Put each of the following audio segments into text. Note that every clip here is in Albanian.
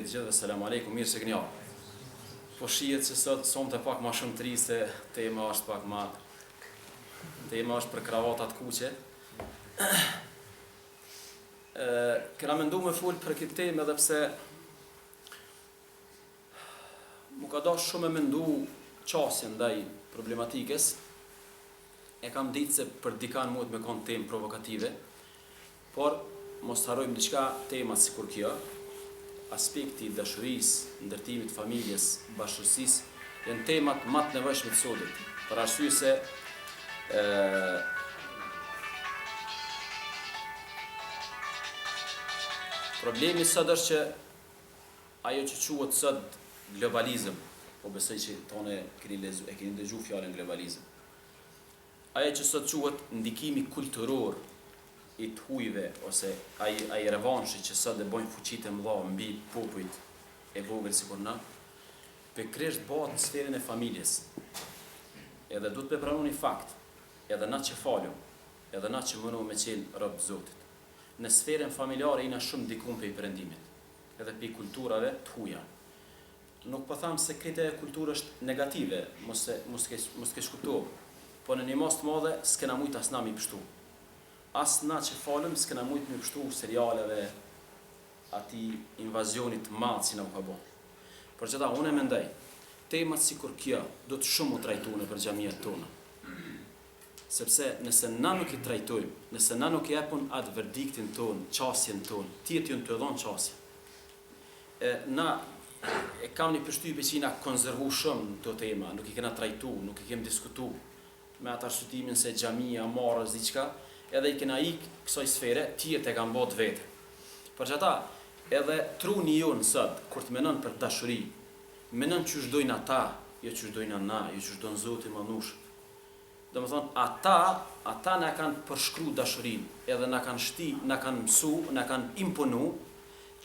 Gjithë, selamu alaikum, mirë se kënja. Po shihet se sot sonte pak ma shumë tri se tema është pak ma... Tema është për kravatat kuqe. Këna mendu me full për këtë temë edhe pse mu ka dash shumë e mendu qasje ndaj problematikës. E kam ditë se për dikan mund me konë temë provokative, por mos të harrojmë diçka tema si kur kjo, aspekti i dashurisë, ndërtimit familjes, bashkësisë, janë temat më të nevojshme të sotit. Për arsye se problemi sot është që ajo që quhet sot globalizëm, po besoj që tonë e keni dëgjuar fjalën globalizëm. Ajo që sot quhet ndikimi kulturor i të hujve, ose ai revanshi që sot dhe bojnë fuqit e mëdha mbi popujt e vogël sikur na, pikërisht bëhet në sferën e familjes. Edhe duhet të pranoni fakt, edhe na që falem, edhe na që mënu me qenë rob të Zotit. Në sferën familjare jena shumë dikun pe i perëndimit, edhe pe i kulturave të huja. Nuk po tham se këtë kulturë është negative, mos ke shkuptohë, po në një mos të madhe s'kena mujt as na mi pështu. As na që falem s'kena mujt mi pështu serialeve ati invazionit madh si na u ka bo. Për që ta, unë e mendoj, temat si kur kjo do të shumë u trajtune për xhamiat tona. Sepse nëse na nuk i trajtojmë, nëse na nuk i japun atë verdiktin ton, qasjen ton, tjetë ju në të edhon qasje. Na e kam një përshtypje që na konzervu shumë në të tema, nuk i kena trajtu, nuk i kem diskutu, me atë arsyetimin se xhamia, marrës, diçka, edhe i kena ikë kësoj sfere, tjetë e kam bot vete. Për që ata, edhe truni jonë sot, kur të menon për dashuri, menon që shdojnë ata, jo që shdojnë na, jo që shdojnë Zoti Manush. Do më thonë, ata na kanë përshkru dashurin, edhe na kanë shti, na kanë mësu, na kanë imponu,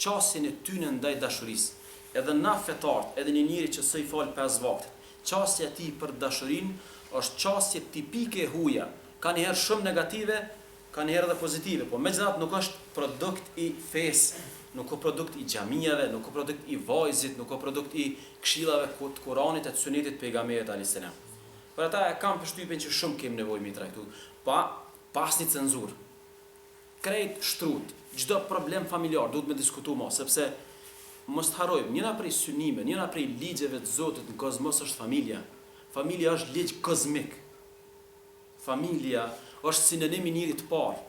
qasjen e tyne ndaj dashurisë. Edhe na fetart, edhe një njëri që së i falë 5 vakte, qasja ti për dashurin është qasje tipike e huja. Ka njëherë shumë negative, ka njëherë dhe pozitive, po megjithatë nuk është produkt i fesë, nuk është produkt i xhamijave, nuk është produkt i vajzit, nuk është produkt i këshillave të Kuranit e të Sunetit pejgamberit alayhis salam. Për ata e kam përshtypjen që shumë kemi nevojë mi trajtu, pas një cenzurë. Krejt shtrut, çdo problem familjar duhet me diskutu më, sepse mos të harrojmë, njëra prej synime, njëra prej ligjeve të Zotit në kozmos është familja. Familja është ligj kozmik. Familja është sinonim i njërit të parë.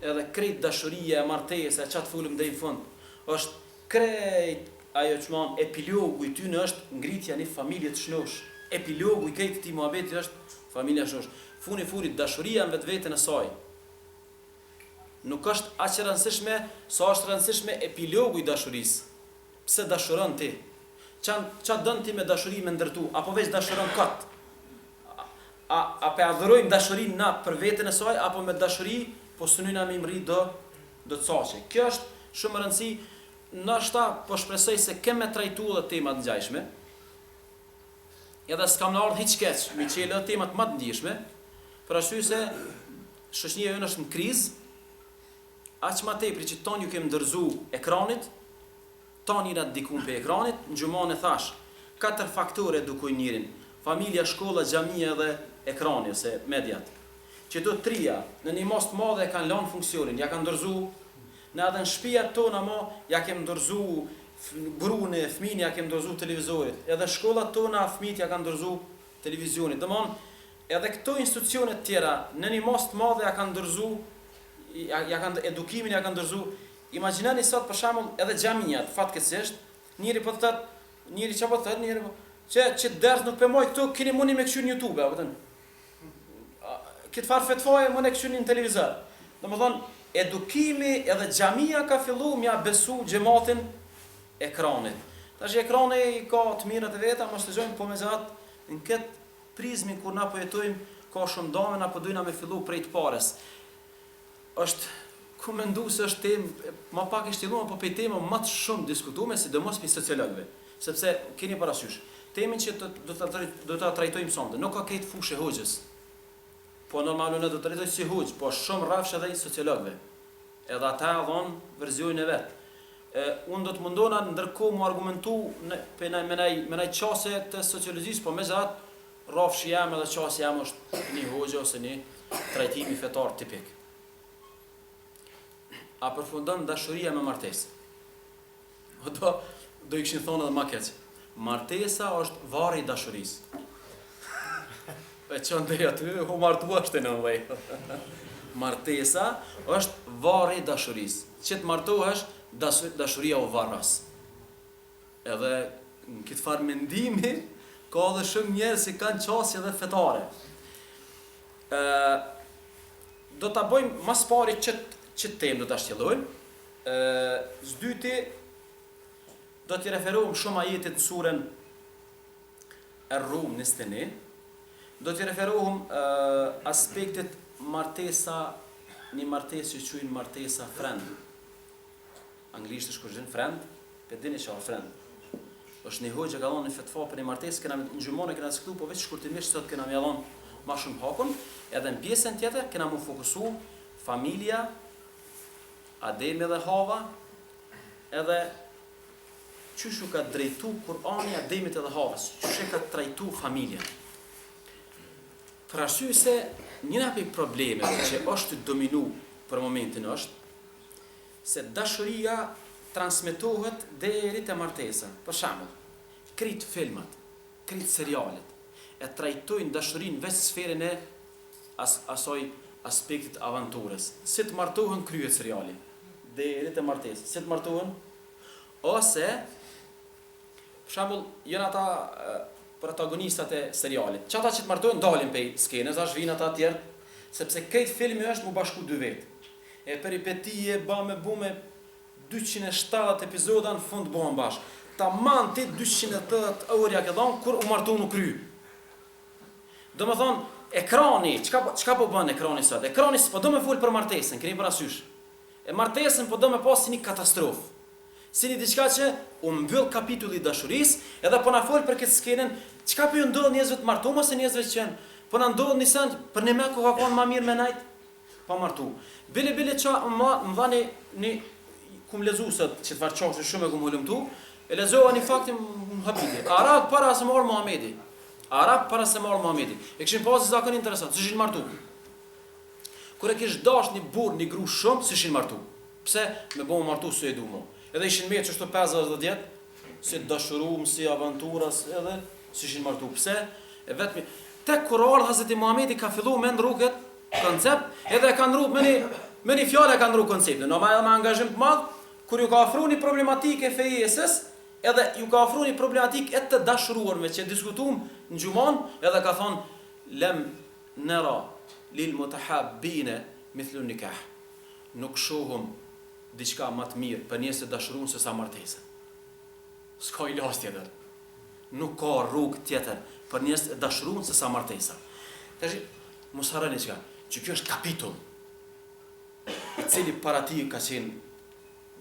Edhe krejt dashuria, martesa, çat fulëm deri në fund, është krejt ajo çmon epilogu i tyne është ngritja një familje të shnosh. Epilogu i krejt këtij muhabeti është familja shnosh. Funi furit dashuria në vetveten e saj. Nuk është aq e rëndësishme sa është rëndësishme epilogu i dashurisë. Pse dashuron ti? Qa dën ti me dashuri me ndërtu? Apo veç dashuron kot? A pe adhurojmë dashurin na për veten e saj, apo me dashuri po synojna me imri do të caqe. Kjo është shumë rëndësi, ndoshta po shpresoj se kemë trajtu edhe temat ngjashme. Edhe s'kam në ardhur hiç keq, mi çelë temat më të ndjeshme, për arsye se shoqënia jonë është në krizë. Aq më tepër që tonë ju kemi ndërzu ekranit, tonë jena dikun pe ekranit, në gjumon e thash, 4 faktore edukojnë njërin, familja, shkolla, xhamia dhe ekrani ose mediat. Që do trija, në një mos të madhe kanë lanë funksionin, ja kanë ndërzu, në edhe në shtëpiat tona mo, ja kemë ndërzu grune, fëmijë ja kemë ndërzu televizorit, edhe shkollat tona, fëmijët ja kanë ndërzu televizionit. Domthon, edhe këto institucione të tjera, në një mos të madhe ja kanë ndërzu, ja kanë edukimin ja kanë ndërzu. Imagjinoni sot për shembull edhe xhamiat, fatkeqësisht, njëri po thotë, njëri çapo thotë, njëri po që ders nuk pëmoj këtu, keni mundi me këshyr në YouTube, apo thënë. Këtë farë fetfaje më në këshyr në televizor. Domethënë, edukimi edhe xhamia ka filluar mja besu xhamatin ekranit. Tash ekrani ka të mirat e veta, mos dëgjojmë, po megjithatë në këtë prizmin kur na po jetojmë, ka shumë dame na po dojna me fillu prej të parës. Është ku mendu se është temë më pak e shtjelluar, po pe tema më të shumë diskutuar, sidomos me sociologëve, sepse keni parasysh, temën që do ta trajtojmë sonte, nuk ka këtë fushë hoxhës. Po normalisht ne do të trajtojmë si hoxh, po shumë rrafsh edhe i sociologëve. Edhe ata dhon versionin e vet. unë do të mundona ndërkohë mu argumentu me naj qase të sociologjisë, po me zat rafshi jam edhe qase jam është një hoxha ose një trajtimi fetar tipik. A përfundon dashuria me martesë? Do i kishin thonë edhe ma keq. Martesa është varri i dashurisë. E çon deri aty, u martua është në vej. Martesa është varri i dashurisë. Që të martohesh, dashuria u varras. Edhe në këtë farë mendimi ka edhe shumë njerëz që kanë qasje edhe fetare. Do ta bëjmë mas pari që temë do ta shtjellojmë. S'dyti do t'i referohem shumë ajetit në surën Ar-Rum 21. Do t'i referohem aspektit martesa, një martesë që quajnë martesa friend. Anglisht është kur friend, pe dini çfarë friend. Është një hoxha ka dhënë një fetva për një martesë, kena në gjumon e kena diskutuar, po vetë shkurtimisht sot kena më dhënë më shumë hakun, edhe në pjesën tjetër kena më fokusu familja, Ademi dhe Hava, edhe çu ka drejtu Kur'ani Ademit edhe Havës, çu ka trajtu familjen. Për arsye se një nga problemeve që është të dominu për momentin është se dashuria transmetohet deri te martesa. Për shembull, krejt filmat, krejt serialet e trajtojnë dashurinë veç sferën e asoj aspektit avanturës. Si të martohen kryet seriali deri te martesa. Si të martohen ose për shembull, janë ata protagonistat e serialit. Çata që të martohen dalin pej skenës, as vinë ata të tjerë, sepse këtë filmi është mu bashku dy vetë. E peripetie bume 270 epizoda në fund bëhen bashkë. Tamam ti 280 orë ja ke dhënë kur u martu nuk kry. Domethënë, ekrani, çka po bën ekrani sot? Ekrani s'po do me fol për martesën, keni parasysh. E martesën po do me pas si një katastrofë. Si një diçka që u mbyll kapitulli i dashurisë, edhe po na fol për këtë skenën, çka po ju ndodh njerëzve të martuar ose njerëzve që janë, po na ndodh një send për një me ku ka qenë më mirë me najt pa martu. Bile ça më dhani një kum lezu sot që të varçosh shumë e kum hulumtu, e lezova një faktin habiti. Arab para se mor Muhamedi. Arab para se mor Muhamedi. E kishin pasur zakon interesant, s'ishin martu. Kur e kish dash një burr, një gru shumë, s'ishin martu. Pse? Me bëu martu se e du mo. Edhe ishin me çështë 50 vjet, si dashurum, si aventuras, edhe s'ishin martu. Pse? E vetëm tek Kur'an Hazreti Muhamedi ka filluar me ndruket koncept, edhe e kanë ndruar me një fjalë e kanë ndruar konceptin. Normal me angazhim të madh, kur ju ka ofruar një problematikë fejesës, edhe ju ka ofruar një problematikë e të dashuruarve që diskutuam në xhumon, edhe ka thonë lem nara lil mutahabbin mithlu nikah. Nuk shohum diçka më të mirë për njerëz të dashuruar se sa martesa. S'ka ilaç tjetër. Nuk ka rrugë tjetër për njerëz të dashuruar se sa martesa. Tash mos harroni çka, që kjo është kapitull i cili para ti ka qenë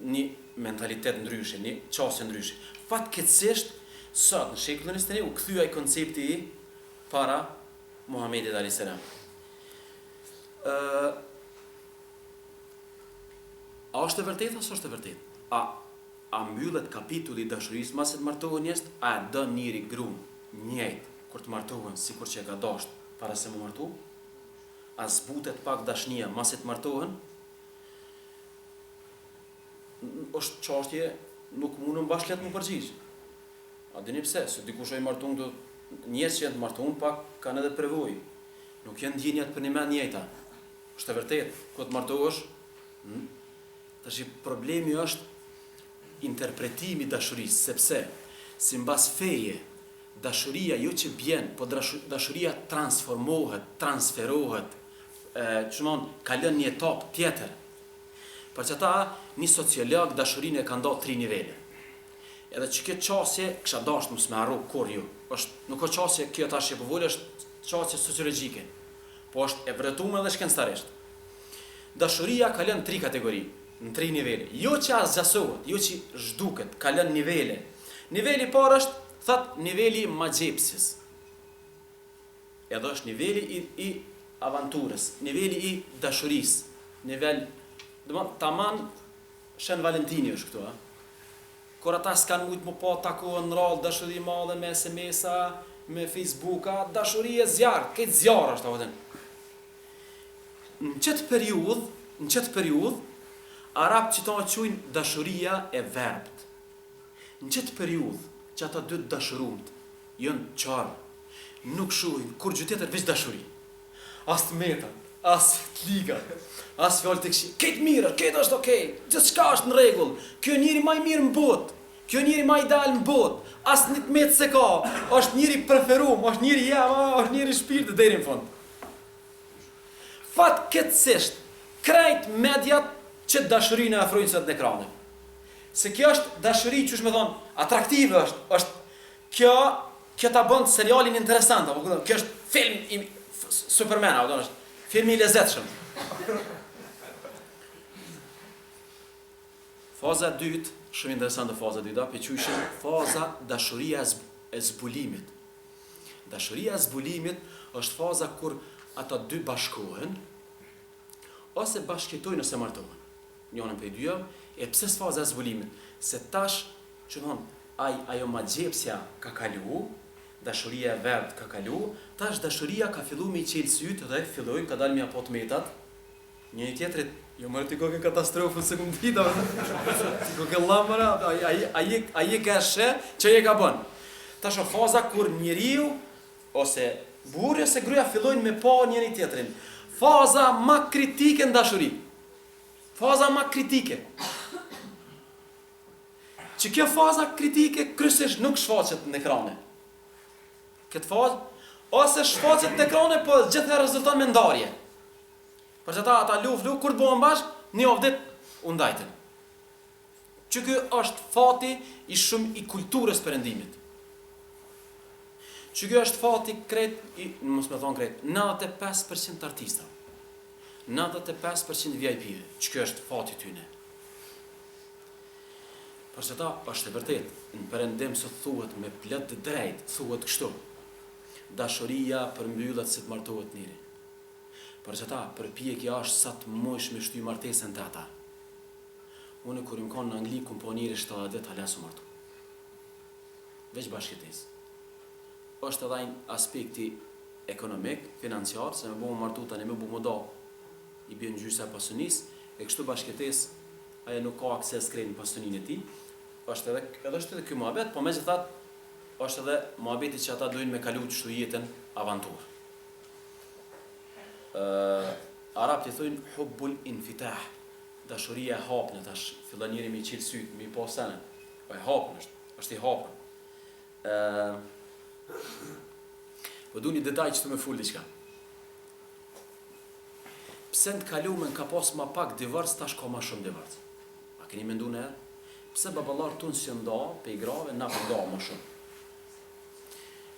një mentalitet ndryshe, një qasje ndryshe. Fatkeqësisht sot në shekullin 21 u kthye ai koncepti i para Muhamedit alayhis salam. A është e vërtetë ose është e vërtetë? A mbyllet kapitulli i dashurisë pas se të martohen njerëz? A do njëri gruan njëjtë kur të martohen sikur që e ka dashur para se më martu? A zbutet pak dashnia pas se të martohen? Është çështje nuk mundem bashkëlet më përgjigj. A dini pse? Se dikush ai marton do njerëz që janë të martuar pak kanë edhe prevojë. Nuk janë ndjenjat për një mend njëjta. Është e vërtetë, kur të martohesh, tash problemi është interpretimi i dashurisë, sepse sipas feje dashuria jo që bjen, po dashuria transformohet, transferohet, kalon një etapë tjetër. Për që ta, një sociolog dashurinë e ka nda 3 nivele. Edhe që këtë qasje, kësha dashtë mësë me arru kur ju. Nuk o qasje, kjo tash që përvojnë është qasje sociologjike, po është e vërtetuar edhe shkencarisht. Dashuria kalon 3 kategori, në 3 nivele. Jo që asgjësohet, jo që zhduket, kalon nivele. Niveli parë është, thot, niveli i magjepsis. Edhe është niveli i avanturës, niveli i dashurisë, nivel, tamam Shën Valentini është këtu, kur ata s'kan mujt më pa takohen në radhë, dashuri e madhe me SMS-a, me Facebook-a, dashuri e zjarrt, këtë zjarr është apo. Në qëtë periudhë, Arabët që ta quajnë dashuria e verbët. Në qëtë periudhë, që ata dy dashurumt, jënë qarë, nuk shohin kur gjë tjetër veç dashuri. As të meta, as të liga, as fjalë të këqija. Këtë mirë, këtë është okay, gjithçka është në rregull. Ky njeri më i mirë në botë, ky njeri më i dal në botë, as një metë se ka, është njeri preferuar, është njeri jam, është njeri shpirt deri në fund. Fatkeqësisht, krejt mediat që dashurinë e afrojnë sot në ekrane. Se kjo është dashuri që më thonë, atraktive është kjo ta bën serialin interesant, apo kjo është film i Superman, apo është film i lezetshëm. Faza e dytë, shumë interesante faza e dytë, për quajmë faza dashuria e zbulimit. Dashuria e zbulimit është faza kur ata dy bashkohen ose bashkëtojnë ose martohen. Njërin prej dyja, e pse faza e zbulimit? Se tash, që thonë, ajo magjepsja ka kalu, dashuria e verbët ka kalu, tash dashuria ka fillu me i qelë sytë dhe fillojnë ka dalë me apo të metat, njëri tjetrit, jo mërë t'i koke katastrofën se këmë dita, t'i koke lamëra, aje ka shë që je ka bënë. Tash o faza kur njeriu, ose burri ose gruaja fillojnë me pa njëri tjetrin. Faza ma kritike në dashuri. Faza ma kritike. Që kjo faza kritike kryesisht nuk shfaqet në ekrane. Këtë fazë, ose shfaqet në ekrane, po gjithë rezulton me ndarje. Për që ata luf, kur të bëhen bashkë, një ovdit u ndajten. Që kjo është fati i kulturës perëndimit. Që kjo është fati mos me thonë krejt, 95% artista, 95% VIP-ve, që kjo është fati tyne. Për që ta është e vërtet, në perëndim së thuhet me plot të drejt, thuhet kështu, dashuria përmbyllet si të martohet njëri. Për që ta përpjekja është sa të mojsh me shty martesën të ata. Unë kur im kanë në Angli, kum po njëri 70 halesu martu. Veç bashkëtes. Është edhe një aspekti ekonomik, financiar, se me bu më martu tani me bu më da i bjën gjysa pasunis, e kështu bashkëtes ajo nuk ka akses krejt në pasunin e ti, është edhe kjo muhabet, po me gjithat, është edhe muhabeti që ata dojnë me kalu qështu jetën avantur. Arabët i thujnë hubbul infitah, dashuria e hapën, tash fillon njëri me i qilë sytë, me i po senën, e hapën është i hapën. Po du një detaj që të me full diqka. Pse në të kalumen ka pas ma pak divorc, tash ka ma shumë divorc. A keni mendu në erë? Pse babalar tunë si nda, pe i grave, na për nda ma shumë.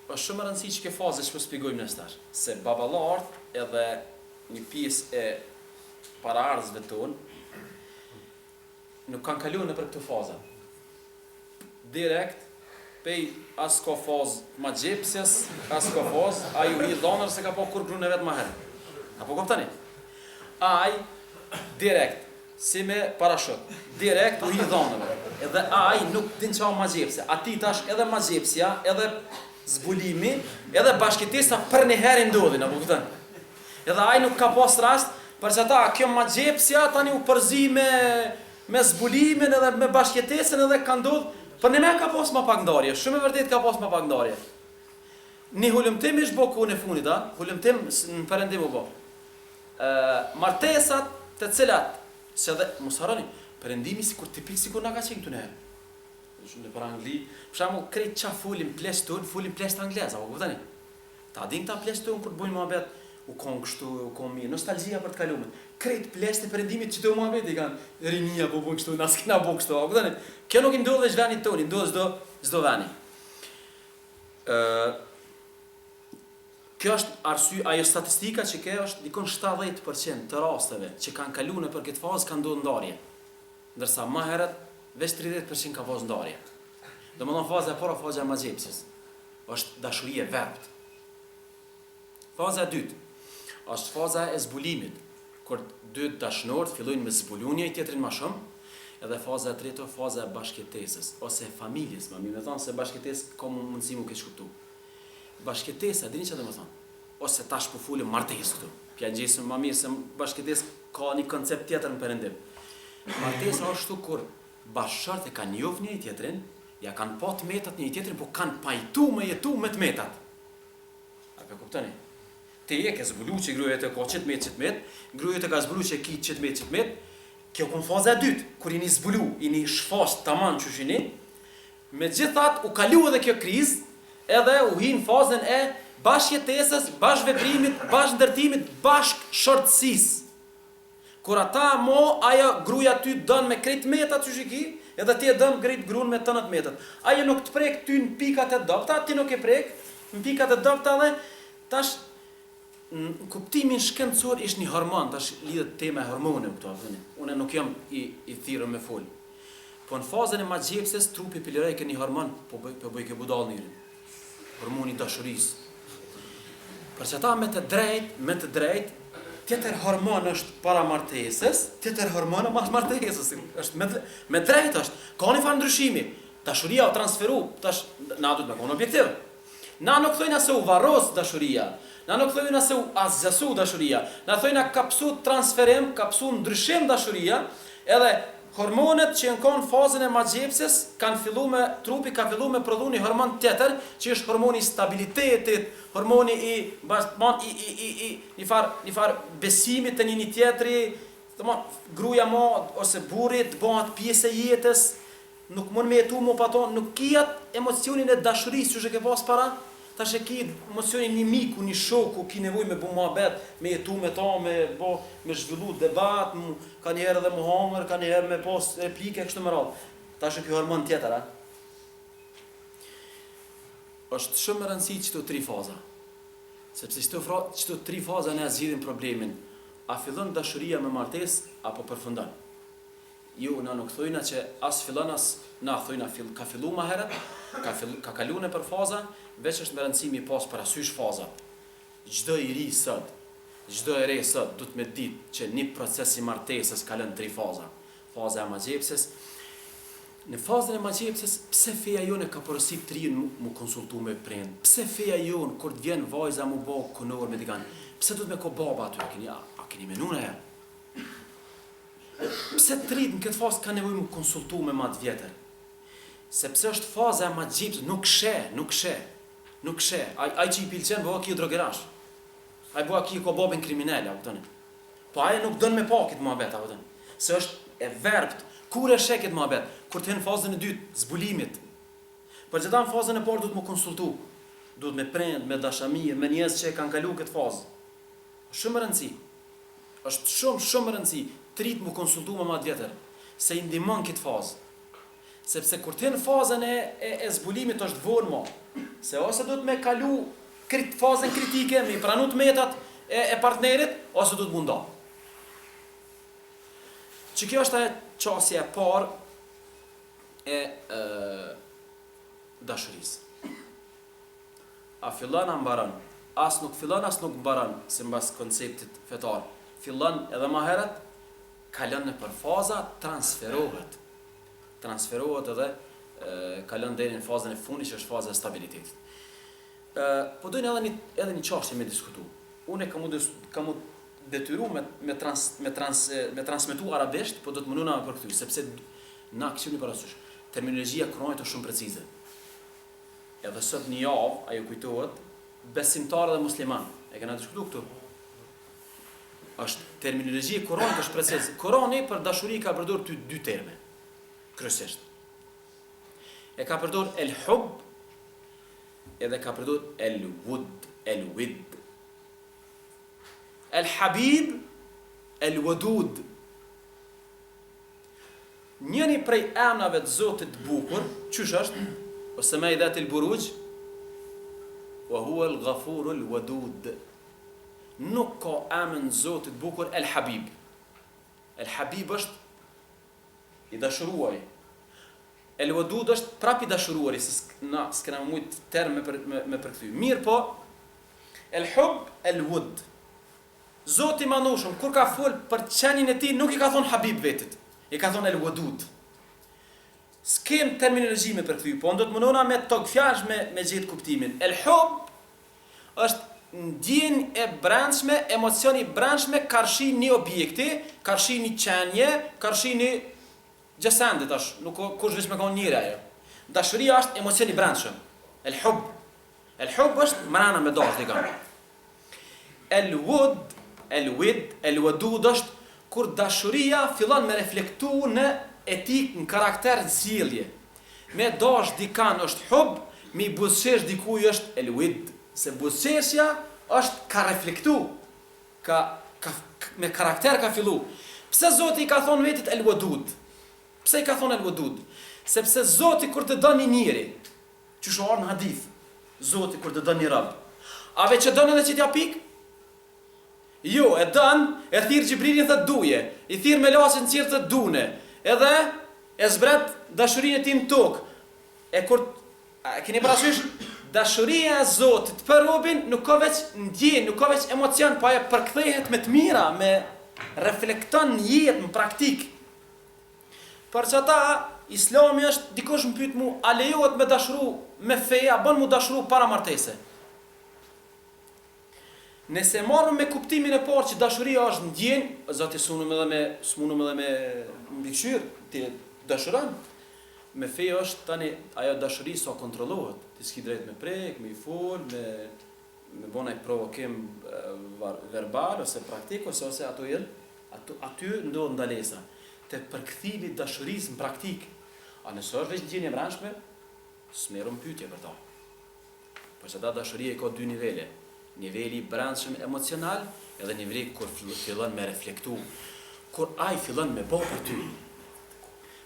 është shumë rëndësi që ke fazë që po shpjegojmë në stash. Se babalart edhe një pjesë e paraardhësve tonë nuk kanë kaluar nëpër këtë fazë. Direkt pej as ka fazë ma gjepsjes, as ka fazë, a ju hi dhonër se ka po kur grune vetë ma herë. Apo kuptani? Aj direkt, si me parashut, direkt u hi dhonër. Edhe aj nuk din qa ma gjepsja. Ati tash edhe ma gjepsja, edhe zbulimi, edhe bashkëtesa për një herë ndodhin, apo kuptani? Edhe aj nuk ka pas rast, përse ta kjo ma gjepsja tani u përzi me zbulimin edhe me bashkëtesën edhe ka ndodh, për një me ka pas ma pak ndarje, shumë e vërtet ka pas ma pak ndarje. Një hulumtim ish bo ku në funit, hulumtim në përëndim u bo. Martesat të cilat, se dhe, mos harani, përëndimi si kur tipik si kur nga ka qenë këtu në herë. Shumë në për Angli, për shamu krejt qa fulim ples tonë, fulim ples të anglez, apo këpëtani? Ta din ta ples tonë kur të bujnë muhabet, u konë kështu, u konë mirë, nostalgjia për të kalume. Krejt ples të përëndimit që të u muhabet i kanë rinia po bujnë kështu, nas kena bu kështu, apo këpëtani? Kjo nuk i ndodhe që venit tonë, i ndodhe zdo veni. Kjo është arsye, ajo statistika që ke është dikon 70% të rasteve që kanë kaluar për këtë fazë kanë ndodhur ndarje. Ndërsa më herët veç 30% ka pas ndarje. Domethënë faza e parë, faza e magjepsjes, është dashuria e verbët. Faza e dytë është faza e zbulimit, kur dy dashnor fillojnë me zbulu njëri tjetrin më shumë, Edhe faza e tretë, faza e bashkëtesës ose familjes, më mirë thon se bashkëtesë ka mundësi më keq kuptu. Bashkëtesa, dini çfarë do të thonë? Ose tash po fulim martesë këtu. Pjangjesëm më mirë se bashkëtesë ka një koncept tjetër në perëndim. Martesa është ashtu kur bashkëshortë kanë njohur njëri tjetrin, ja kanë pa të metat njëri tjetrin, po kanë pajtu me jetu me të metat. A po kuptoni? Ti je ke zbulu që gruaja të ka çet met, gruaja të ka zbulu që ki çet met. Kjo kon faza e dytë, kur jeni zbulu, jeni shfaq tamam çushini. Megjithatë u kalu edhe kjo krizë, edhe u hin fazën e bashkëtesës, bashkëveprimit, bashkëndërtimit, bashkëshortësisë. Kur ata ajo gruaja ty don me krejt metat çushiki, edhe ti e don krejt gruan me tënat metat. Ajo nuk të prek ty në pikat e dobta, ti nuk e prek në pikat e dobta dhe tash në kuptimin shkencor ishtë një hormon, tash lidhet tema e hormone këto, unë nuk jam i thirrur me fol. Po në fazën e magjepses trupi pilëroj ke një hormon, po bëj ke budall njërin. Hormoni i dashurisë. Për që ata me të drejt, tjetër hormon është para martesës, tjetër hormon mas martesës, është me drejt është. Ka një farë ndryshimi. Dashuria u transferu, tash na duhet me kon objektiv. Na nuk thojna se u varros dashuria. Na nuk thojna se u azgjasu dashuria. Na thojna kapsu transferim, kapsu ndryshim dashuria, edhe hormonet që janë fazën e magjepses kanë filluar me trupi ka filluar me prodhu një hormon tjetër, që është hormoni i stabilitetit, hormoni një far besimit të një tjetri, gruaja ose burri të bëhet pjesë e jetës, nuk mund me jetu më pa to, nuk kiat emocionin e dashurisë që ke pas para. Tash e ki emocionin një miku, një shoku, ki nevojë me bu muhabet, me jetu me ta, me zhvillu debat, ka njëherë edhe më hangër, ka njëherë me pas replike, kështu më radhë. Tash e kjo hormon tjetër, është shumë më rëndësi qëto 3 faza. Sepse qëto 3 faza ne zgjidhin problemin. A fillon dashuria me martesë, apo përfundon? Jo, na nuk thojna që as fillon as na thojna ka fillu më herët, ka kalu në për faza, veç është me rëndësimi pas parasysh fazat. Çdo i ri sot, çdo e re sot du të me ditë që një proces i martesës kalon 3 faza. Faza e magjepses. Në fazën e magjepses, pse feja jone ka porosit të rinë mu konsultu me prind? Pse feja jone, kur të vjen vajza mu bo kënor me digan? Pse du të me ko baba aty? A keni menune e? Pse të rritë në këtë fazë ka nevoj mu konsultu me matë vjetër? Sepse është faza e magjepses, nuk she. Ai që i pilqen bëha ki drogerash. Ai bëha ki ko babin kriminal, po ai nuk don me pakit muhabet, se është e verbt. Kur e sheket muhabet? Kur të në fazën e dytë, zbulimit. Për që ta në fazën e parë duhet më konsultu. Duhet me prind, me dashamir, me njerëz që e kanë kalu këtë fazë. Shumë rëndësi. Është shumë rëndësi. Trit më konsultu me matë vjetër, se i ndihmon këtë fazë. Sepse kur të në fazën e zbulimit është vonë mo, se ose do të me kalu fazën kritike, me i pranu të metat e partnerit, ose do të munda. Që kjo është e qasja e parë e dashurisë. A fillon a mbaron? As nuk fillon, as nuk mbaron, si mbas konceptit fetar. Fillon edhe ma heret, kalon në për faza, transferohet edhe kalon deri në fazën e fundit që është faza e stabilitetit. Po dojnë edhe një çështje me diskutu. Unë kam u detyru me transmetu arabisht, po do të mënuna me përkëthy, sepse na këshim një parasysh. Terminologjia kronjët është shumë precize. Edhe sot një javë, ajo kujtohet, besimtar dhe musliman. E kena diskutu këtu. Është terminologjia kronjët është precize. Korani për dashuri ka përdor 2 terme. Kryesisht. E ka përdor el-hub, edhe ka përdor el-wud, el-wid. El-habib, el-wadud. Njëri prej emrave të Zotit bukur, çysh është? Ose me idat el-buruj, wa huwa el-ghafur el-wadud. Nuk ka emën Zotit bukur el-habib. El-habib është i dashuruari. El-wadud është prap i dashuruari, se na s'kena mujt term me përkthy. Mirë po, el-hub, el-wud. Zoti manushëm, kur ka fol për qenin e tij, nuk i ka thonë habib vetit. I ka thonë el-wadud. S'kem terminologji me përkthy, po do të mundona me tog fjalësh me gjetë kuptimin. El-hub është ndjenjë e brendshme, emocioni i brendshme karshi një objekti, karshi një qenje, karshi një gjësende tash, nuk kush veç me konë njëre ajo. Dashuria është emocioni i brendshëm. El-hub. El-hub është mrena me dash dikan. El-wadud është kur dashuria fillon me reflektu në etik, në karakter, në sjellje. Me dash dikan është hub, me buzëqesh dikuj është el-wid. Se buzëqeshja është ka reflektu, me karakter ka fillu. Pse Zoti i ka thonë vetit el-wadud? Pse i ka thonë el-wadud? Sepse Zoti kur të don një njeri, që shohar në hadith, Zoti kur të don një rob, a veç e don edhe që t'ja pik? Jo, e don, e thirr Xhibrilin thot duje, i thirr me lasin cirë thot dune, edhe e zbret dashurinë e tij në tokë. E kur keni parasysh dashuria e Zotit për robin nuk ka veç ndjenjë, nuk ka veç emocion, po ajo përkthehet me të mira, me reflekton në jetë, në praktik. Për çata Islami është, dikush më pyet mu, a lejohet me dashuru me fe, a bën mu dashuru para martese? Nëse marrëm me kuptimin e parë që dashuria është ndjenjë, Zoti s'munëm edhe me mbikëqyr, ti dashuron. Me fe është tani ajo dashuri sa kontrollohet, ti s'ki drejt me prek, me i fol, me bëna i provokim verbal ose praktik ose aty ndodh ndalesa. Te përkthimi i dashurisë në praktik. A nëse është veç ndjenjë e mbrëmshme, s'merrëm pyetje për ta. Por çdo dashurie ka dy nivele. Niveli i brendshëm emocional edhe niveli kur fillon me reflektu, kur ai fillon me bë për ty.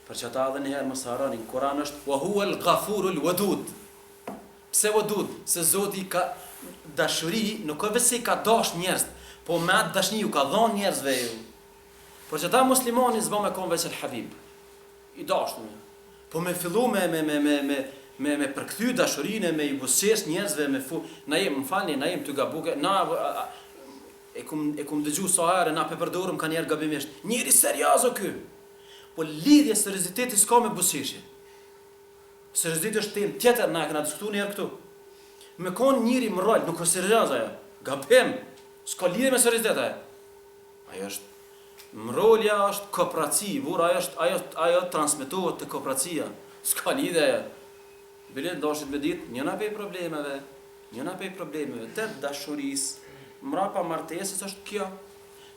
Për që ata edhe njëherë mos harroni, në Kur'an është wa huwa al-ghafurul wadud. Pse wadud? Se Zoti ka dashuri, nuk ka vetë se i ka dash njerëz, po me atë dashni ju ka dhënë njerëzve ju. Por që ata muslimani s'bën me kon veç el-habib. I dashur. Po me fillu me përkthy dashurinë, me i buzëqesh njerëzve, na jem të gabuke, na e kum dëgju sa herë na përdorëm kanë njerë gabimisht. Njeri serioz o ky. Po lidhja serioziteti s'ka me buzëqeshje. Serioziteti është temë tjetër, na e kena diskutuar një herë këtu. Me kon njëri më rol, nuk është serioz ajo. Gabim. S'ka lidhje me seriozitet ajo. Ajo është mrolja është kooperaci, ajo transmetohet te kooperacia. S'ka lidhje ajo. Bilet dashit me ditë, njëna pej problemeve të dashurisë, mrapa martesës është kjo,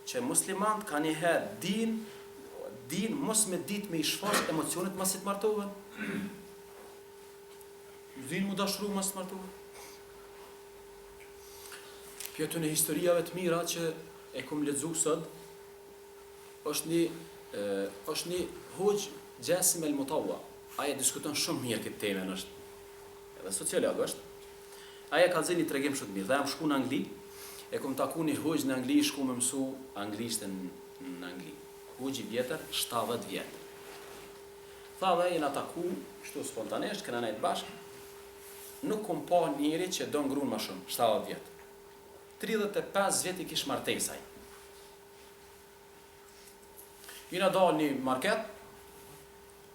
që muslimant ka njëherë din mos me ditë me i shfaq emocionet mas të martohen. Din mu dashuru mas të martohen. Pjetu në historiave të mira që e kum lexu sot, është një hoxh Gjasim el-Mutawwa. Aja diskuton shumë mirë këtë temën është. Edhe sociolog është. Aja ka zënë një tregim shumë mirë. Dhe jam shku në Angli, e kum taku një hoxh në Angli, shku me mësu anglisht në Angli. Hoxh i vjetër, 70 vjetë. Tha dhe jena taku, shtu spontanesht, këna nejtë bashkë, nuk kum pa njëri që do ngrunë ma shumë, 70 vjetë. 35 vjetë i kish martesaj. Jena dalë një market,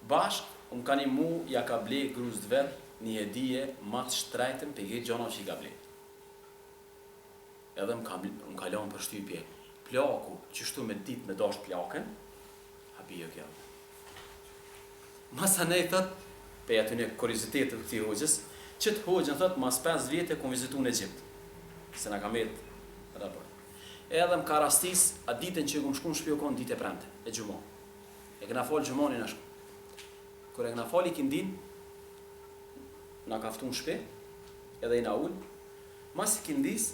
bashkë, unë ka një mu, ja ka ble gruz të vetë, një hedije matë shtrejtën për gjithë gjona që i ka ble. Edhe më ka lanë për shtypje. Plaku, që shtu me ditë me dash plakën, habija kjo. Masa ne i thët, pe aty një kuriozitetet të këti hoxhës, që të hoxhën thët, mas 5 vjetë kom vizitu në Egjipt. Se na ka metë raport. Edhe më ka rastis, atë ditën që kom shku në shpjo konë ditë e premte, e gjumon. E këna falë gjumonin ashtu. Kër e këna fali kindin, na kaftu në shpe, edhe i na ullë, mas i kindis,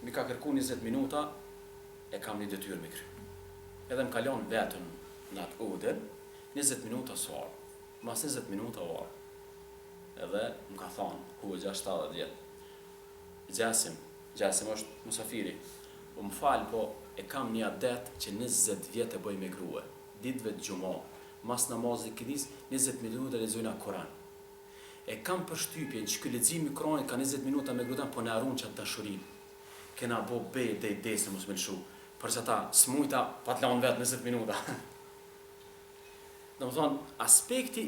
mi ka kërku 20 minuta, e kam një detyrë me kry. Edhe më kalon vetën në atë udër, 20 minuta suarë, mas 20 minuta uarë. Edhe më ka thonë, hoxha 70 vjetë, Gjasim është musafiri, më falë, po e kam një adet që 20 vjetë e bëj me grue, ditëve të gjumo, mas namazit këdis, 20 minuta lexojna Kur'an. E kam përshtypjen që ky lexim i Kur'anit ka 20 minuta me grutan, po na harron çat dashurinë. Kena bo be dej desë mos më lshu. Për çata smujta pa të lanë vetë 20 minuta. Domethënë aspekti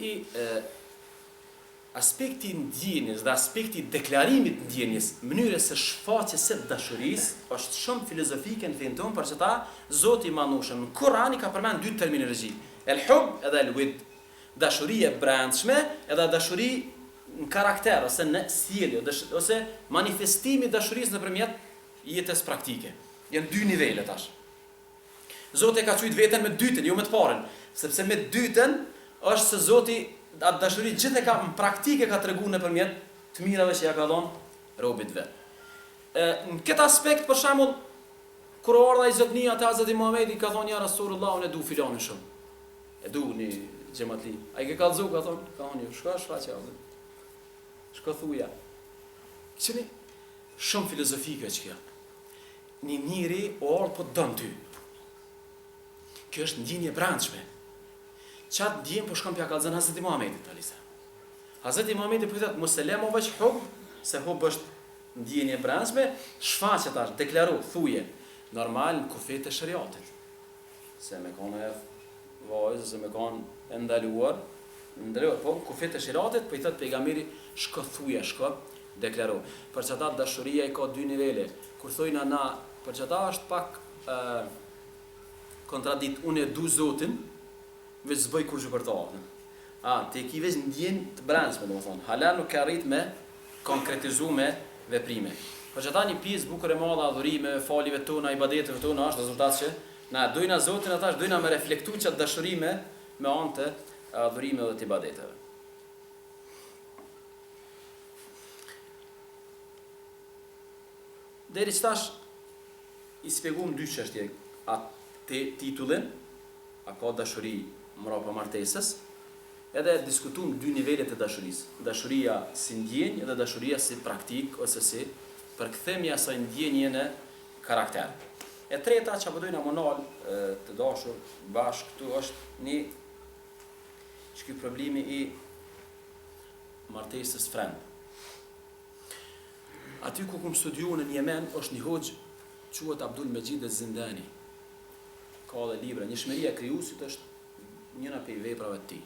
i ndjenjes dhe aspekti i deklarimit të ndjenjes, mënyrës së shfaqjes së dashurisë është shumë filozofike në fenë tonë, për çeta Zoti i Madhnushëm në Kur'an i ka përmend dy terminologji, el-hub edhe el-wid, dashuria e brendshme edhe dashuri në karakter ose në sjellje ose manifestimi i dashurisë nëpërmjet jetës praktike. Janë dy nivele tash. Zoti ka thujt veten me dytën, jo me të parën, sepse me dytën është se Zoti atë dashuri gjithë e ka në praktike ka treguar nëpërmjet të mirave që ja ka dhënë robit vet. Në këtë aspekt për shembull kur ardha i zotnia te Hazreti Muhamedi ka thonë ja Rasulullah unë du filanin shumë. E du një xhamatli. Ai ke kallzu ka thonë shko shfaqja. Shko thuja. Qëni shumë filozofike që kjo. Një njëri o ardhë po të dënë ty. Kjo është ndjenje brendshme. Qatë ndjenjë po shkëm pja kallëzën Hazreti Muhamedit alisa. Hazreti Muhamedi po i thotë mos e lemo veç hub, se hub është ndjenje brendshme, shfaqet tash, deklaru, thuje, normal në kufet e shariatit. Se me kanë e vajzë, se me kanë e ndaluar, po në kufet e shariatit, po i thotë pejgamberi shko thuje, shko deklaru. Për çata dashuria i ka dy nivele. Kur thojna na, për çata është pak kontradikt, unë e du Zotin, veç zbëj kur që për ta. Te ki veç ndjen të brendshme, domethënë. Hala nuk ka arrit me konkretizu me veprime. Për çata një pjesë bukur e madhe adhurime, falive tona, ibadeteve tona është rezultat që na dojna Zotin, ata dojna me reflektu çat dashuri me anë të adhurimeve dhe të ibadeteve. Deri që tash i spjegum dy çështje, atë titullin, a ka dashuri mbrapa martesës, edhe diskutum dy nivelet e dashurisë. Dashuria si ndjenjë dhe dashuria si praktik ose si përkthemja e asaj ndjenje në karakter. E treta që apo dojna monal të dashur bashkë këtu është një ky problemi i martesës frend. Aty ku kum studiu në Yemen është një hoxh quhet Abdul Majid az-Zindani. Ka dhe libra, një shmeria krijuesit është njëra prej veprave të tij.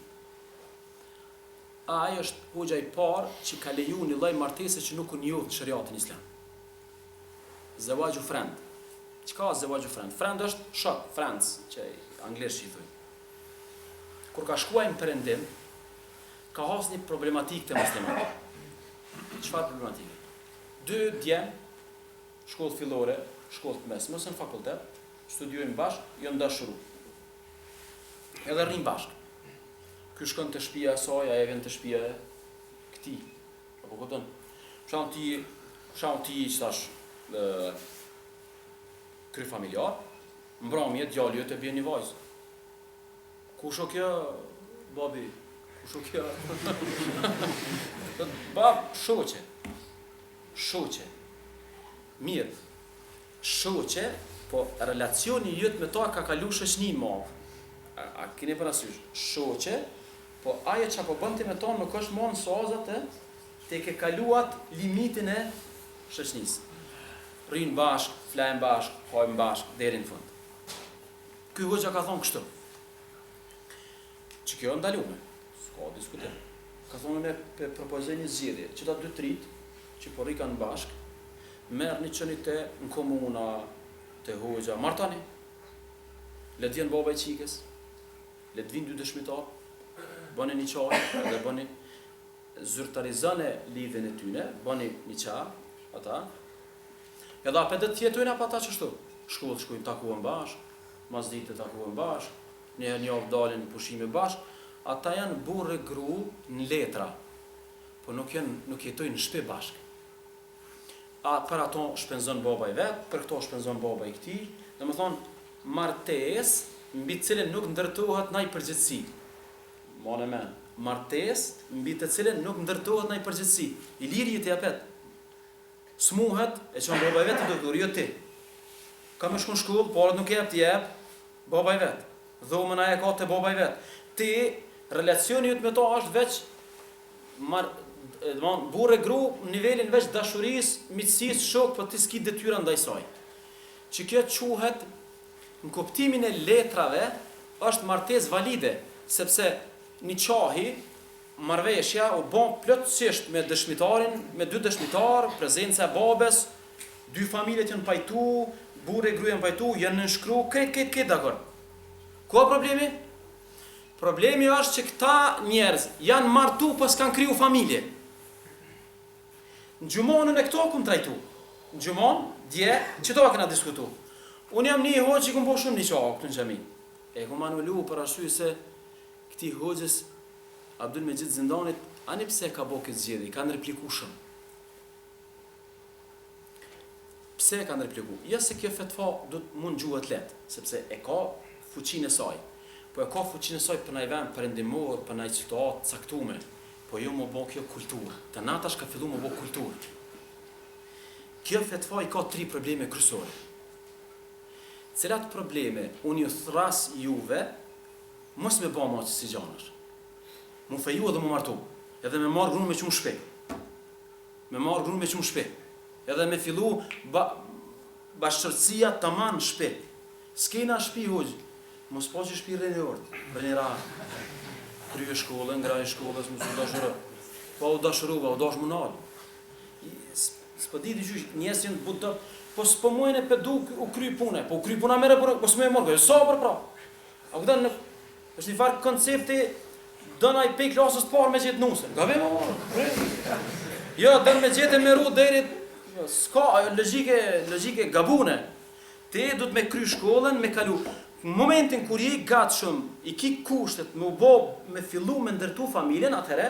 Ai është hoxha i parë që ka lejuar një lloj martese që nuk u njoh në shariatin islam. Zawaju frend. Çka është zawaju frend? Frend është shok, friends, që anglisht i thonë. Kur ka shkuar në perëndim, ka hasur një problematikë të muslimanëve. Çfarë problematikë? Dy djem, shkollë fillore, shkollë të mesme, ose në fakultet, studiojnë bashkë, janë dashuru. Edhe rrin bashkë. Ky shkon te shtëpia e saj, ai vjen te shtëpia e këtij. Apo kupton? Shau ti thash kry familjar, mbrëmje djali jot e bën një vajzë. Kush o kjo, babi? Kush o kjo? Bab, shoqe. Shoqe. Mirë. Shoqe, po relacioni jot me ta ka kalu shoqëni më. A keni parasysh? Shoqe, po ajo çapo bënti me ta nuk është më në sozat te ke kaluat limitin e shoqënisë. Rrin bashk, flajnë bashk, hajnë bashk deri në fund. Ky hoxha ka thonë kështu. Që kjo ndalume, s'ka diskutim. Ka thonë me propozoj një zgjedhje, që ta dy trit, që po rrikan bashk, merrni çoni te në komuna, te hoxha, martani. Le të vjen baba i çikës, le të vinë dy dëshmitar, bëni një çaj, dhe bëni zyrtarizone lidhjen e tyre, bëni një çaj, ata. Edhe apet të jetojnë apa ata çështu. Shkollë takuan bashk, masdite takuan bashk, një javë dalin në pushime bashk, ata janë burrë gru në letra, po nuk jetojnë në shtëpi bashk. Për ato shpenzon baba i vet, për këto shpenzon baba i këtij, domethënë martesë mbi të cilën nuk ndërtohet ndaj përgjegjësi. Monë men, martesë mbi të cilën nuk ndërtohet ndaj përgjegjësi. I liri ti apet. Smuhet, e çon baba i vet të doktor, jo ti. Ka më shkon shkollë, por nuk jep ti jep baba i vet. Dhomën ai ka te baba i vet. Ti relacioni jot me to është veç burrë gru në nivelin veç dashurisë, miqësisë, shok, po ti s'ki detyra ndaj saj. Që kjo quhet në kuptimin e letrave është martesë valide, sepse një qahi, marrëveshja u bën plotësisht me dëshmitarin, me 2 dëshmitar, prezenca e babes, 2 familjet janë pajtu, burri e gruaja janë pajtu, janë nënshkru, këtë dakord. Ku ka problemi? Problemi është që këta njerëz janë martu pas kanë kriju familje. Në gjumonën e këto kum trajtu. Në gjumon, dje, që to kena diskutu. Unë jam një hoqë që kum po shumë një qahë këtu në xhami. E kum anullu për arsye se këti hoqës Abdul Mejid Zindanit, ani pse ka bo këtë zgjedhje, kanë repliku shumë. Pse e kanë repliku? Ja se kjo fetva do të mund gjuhet letë, sepse e ka fuqinë e saj. Po e ka fuqinë e saj për ndaj vend perëndimor, për ndaj situatë caktuar. Po jo më bë kjo kulturë. Të natash ka filluar më bë kulturë. Kjo fetva i ka 3 probleme kryesore. Cilat probleme unë ju thras juve, mos me bë më si gjanash. Mu feju edhe mu martu. Edhe me marrë grunë me qumë shpe. Me marrë grunë me qumë shpe. Edhe me fillu bashkërësia të manë shpe. S'kena shpi hoqë. Mos po që shpi rreni orë. Për një rahë. Krye shkollën, ngraj shkollës, më së dashërë. Po u dashëruva, u dash më nalë. S'po di të gjysh, njesin butë, po s'po mujnë e pedu u kry pune. Po u kry puna mere, po s'me e morë. Sa për pra. A këtë është një farë koncepti dëna i pej klasës të parë me gjithë nusën. Gabe më morë. Jo, dënë me gjithë e meru dherit. S'ka, logike gabune. Te du të me kry shkollën, me kalu. Në momentin kur je gatshëm, i ki kushtet me fillu me ndërtu familjen, atëhere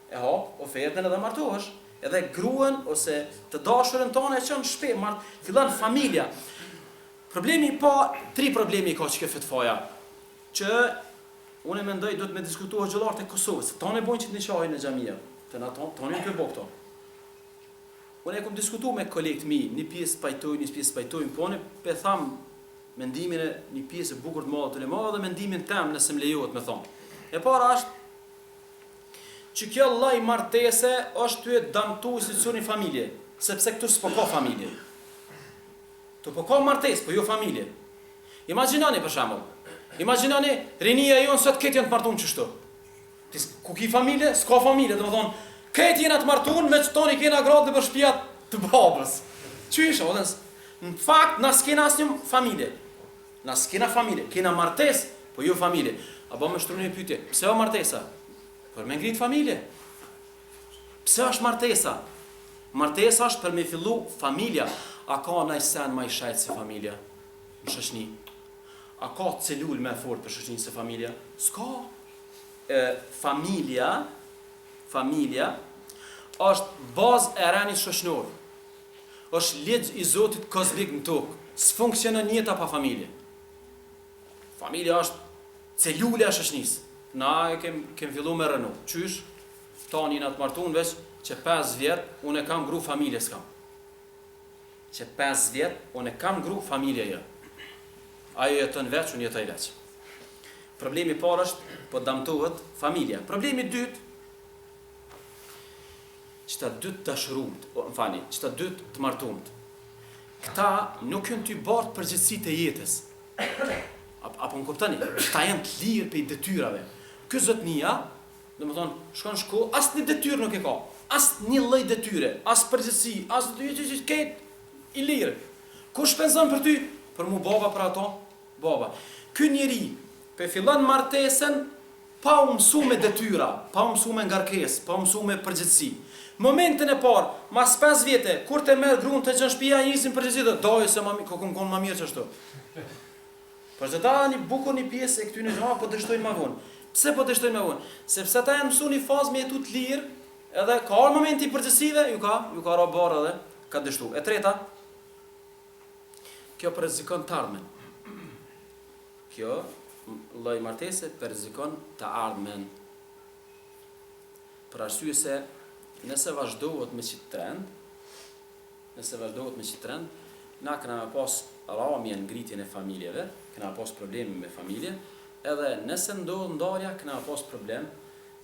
e hap ofertën edhe martohesh. Edhe gruan ose të dashurën tonë e çon shpe, fillon familja. Problemi pa 3 problemi ka që kjo fetfaja, që unë mendoj do të me diskutuar xhollarët e Kosovës. Tonë bojnë që të nishajnë në xhamia, tonë nuk e bë këto. Unë e kom diskutuar me kolegët mi, një pjesë pajtojnë, po unë pe tham mendimin e një pjesë e bukur të madhe të lemadhe dhe mendimin tem nëse më lejohet me thonë. E para është që kjo lloj martese është ty e damtu institucioni familje, sepse këtu s'po ka familje. Tu po ka martesë, po jo familje. Imagjinoni për shembull. Imagjinoni rinia jon sot këtë janë të martuar çështo. Ti ku ki familje, s'ka familje, domethënë këtë janë të martuar me çtoni kena gratë për shtëpia të babës. Çish, odhës. Në fakt, na s'kena asnjë familje. Na s'kena familje, kena martesë, po jo familje. Apo më shtroni një pyetje, pse o martesa? Për me ngrit familje. Pse është martesa? Martesa është për me fillu familja. A ka ndaj sen më i shajt se familja? Në shoqni. A ka celul më fort për shoqni se familja? S'ka. Familja është bazë e rënit shoqnor. Është ligj i Zotit kozmik në tokë. S'funksionon jeta pa familje. Familja është celula e shoqnisë. Na e kem fillu me rënu. Qysh? Tani na të martuan veç që 5 vjet unë e kam gru familje s'kam. Që 5 vjet unë e kam gru familje jo. Ajo jeton veç, unë jetoj veç. Problemi parë është po damtohet familja. Problemi dytë që ta dytë të shërumt, që ta dytë të martumt. Këta nuk janë ty bartë përgjithësitë e jetës. Apo më kuptoni? Këta janë të lirë për i detyrave. Ky zotnia, domethënë, shkon në shkollë, asnjë detyrë nuk e ka. Asnjë lloj detyre, as përgjithësi, as këtë i lirë. Ku shpenzon për ty? Për mu baba për ato? Baba. Ky njeri pe fillon martesën pa u mësu me detyra, pa u mësu me ngarkesë, pa u mësu me përgjithësi. Momentin e parë, mas 5 vjete, kur të merr gruan të çon shtëpia, nisin përgjithësi, dojë se kokon më mirë çashtu. Por se ta një bukur një pjesë e këtyre gjëra po dështojnë më vonë. Pse po dështojnë më vonë? Sepse ata janë mësuar një fazë me jetu të lirë, edhe ka ardhur momenti i përgjithësive, ju ka ra barë edhe ka dështu. E treta, kjo rrezikon të ardhmen. Kjo lloj martese rrezikon të ardhmen. Për arsye se nëse vazhdohet me çit trend, na kena pas rramje në ngritjen e familjeve, kena pas probleme me familje, edhe nëse ndodh ndarja, kena pas problem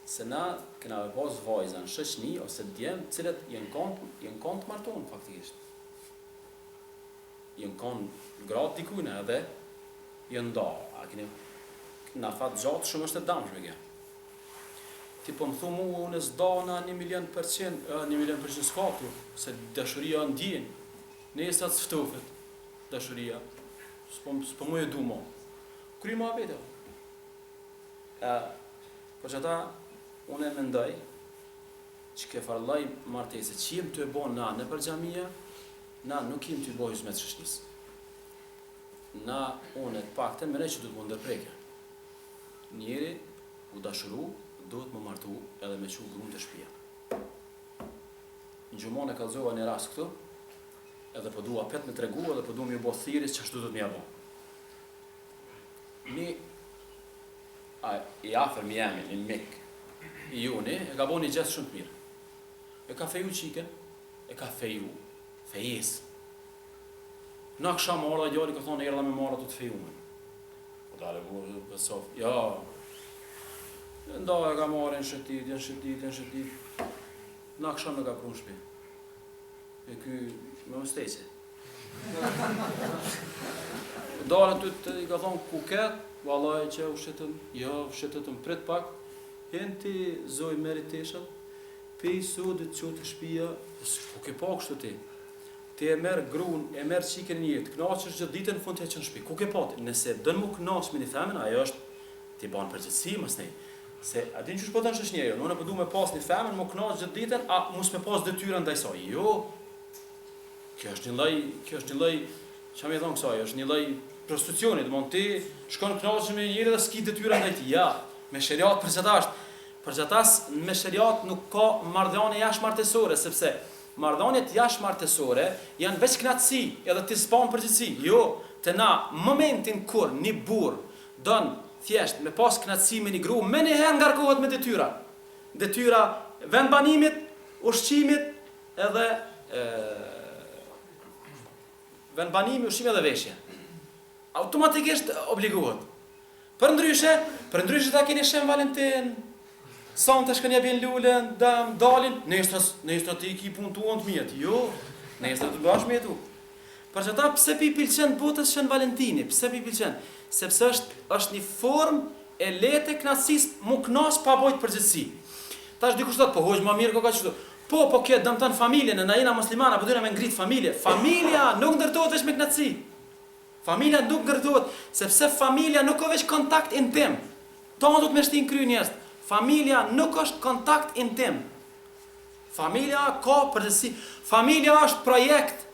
se na kena pas vajza në shoqni ose djem, të cilët janë kanë të martuar faktikisht. Janë kanë gratë dikujt edhe janë ndarë. në fat gjatë shumë është e damshme kjo. Ti po më thumu, unë s'dana 1.000.000%, 1.000.000% s'katu, se dashuria ndjen, nesat s'ftofet, dashuria, s'po mu e du mo. Kry ma vete. Për që ta, unë e mendoj, që ke farlaj martese, që jem të e bo na në për xhamia, na nuk jem të i bo hizmet shëshnis. Na, unë e të pakten, me ne që du të më ndërpreke. Njeri, u dashuru, duhet më martu edhe me qu grunë të shtëpia. Në gjumon e kalzova një rast këtu, edhe po dua pet me tregu, edhe po dua më bo thiris që ashtu do të mja bo. Një, i afer mi jemi, një mik, i juni, e ka bo një gjest shumë të mirë. E ka feju qiken, e ka feju, fejes. Na kësha marrë dhe gjalli ka thonë, erdha me marrë të fejume. Po dale, pësof, ja, nda e ka marrë në shëtit. Na kësha me ka prunë shpi. E ky me mëstejse. Dale të i ka thonë kuket, valaj që u shëtëtëm prit pak, ti zoj meriteshat, pe i sodit që të shpia, ku ke pa kështu ti? Ti e merë grun, e merë qiken një jetë, knaqësh gjithë ditën në fund të e qënë shpi. Ku ke pa ti? Nëse dënë mu knaqë me një themen, ajo është ti banë përgjithsi, mësnej. Se, a din që shpo dënë shëshnje jo, në përdu me pas një themen, mu knaqë gjithë ditën, a mus me pas detyra ndaj saj. Jo, kjo është një loj, që mi thonë kësaj, është një loj prostitucioni, dhe mon ti shkon knaqësh me njëri dhe s'ki detyra ndaj ti. Ja, me sheriat përgjatas, me sheriat nuk ka marrëdhënie jashtëmartesore, sepse marrëdhëniet jashtëmartesore janë veç knatësi, edhe ti s'pan përgjithësi. Jo, te na momentin kur një burr don thjesht me pas knatësi me një gru, me njëherë ngarkohet me detyra. Detyra vendbanimit, ushqimit edhe vendbanimi, ushqimi edhe veshje. Automatikisht obligohet. Përndryshe ta keni shem Valentin, sa të shkën ja bjen lulen, dalin, nestra ti ki pun tuon të mjetë. Jo, nestra të bash mjetu. Për që ta pse pi pilqen botës Shën Valentini, pse pi pilqen? Sepse është një form e lete knatësis mu knas pa bojt përgjithsi. Ta është dikush thot, po hojsh ma mirë ko ka qështu. Po këtë dëmëtan familjen, e na jena muslimana, po dyna me ngrit familje. Familja nuk ndërtohet veç me knatësi. Familja nuk ndërtohet, sepse familja nuk ka veç kontakt intim. Ta do të me shtin kry njerëz. Familja nuk është kontakt intim. Familja ka përgjithsi. Familja është projekt.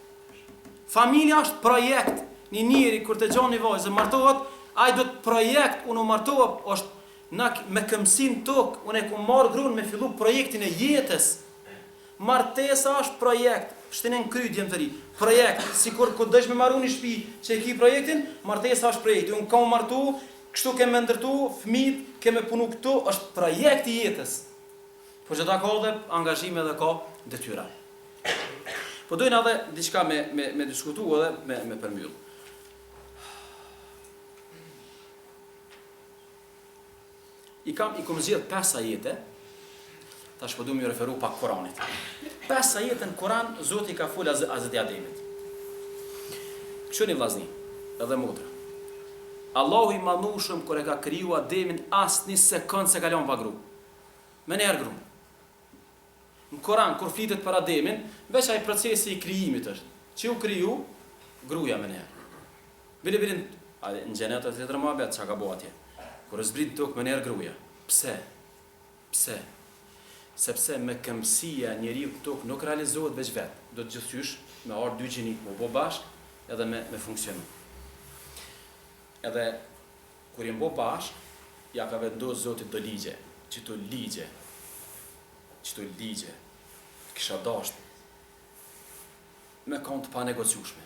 Familja është projekt. Një njeri kur të gjon një vajzë martohet, ai do të projekt, unë u martohet, është me këmsin tok, unë e ku marr gruan me fillu projektin e jetës. Martesa është projekt. Shtinin kry djemë të ri. Projekt, sikur ku dësh me marru një shtëpi që e ki projektin, martesa është projekti. Unë kam martu, kështu keme ndërtu, fëmijët, keme punu këtu, është projekt i jetës. Po që ta ka dhe angazhime dhe ka detyra. Po dojnë edhe diçka me diskutu edhe me përmbyll. I kom zgjedh 5 ajete, tash po du më referu pak Kuranit. 5 ajete në Kuran, Zoti ka fol Hazreti Ademit. Kështu një vllazni, edhe motra. Allahu i madhnushëm kur e ka kriju Ademin asnjë sekond se kalon pa gru. Me njerë gru. Në Koran, kur flitet për Ademin, veç ai procesi i krijimit është. Që u kriju, gruja me njerë. Bilin, në gjenet të të rëmabet, që ka bo atje. Kur e zbrit tokë me njerë gruja. Pse? Sepse me këmësia njeriu tokë nuk realizohet veç vetë. Do të gjithqysh me ardë dy gjenik, me bo bashk, edhe me funksionu. Edhe, kur jem bo bashk, ja ka vendosur Zotit do ligje, që të ligje, kisha dasht, me kanë të pa negociushme.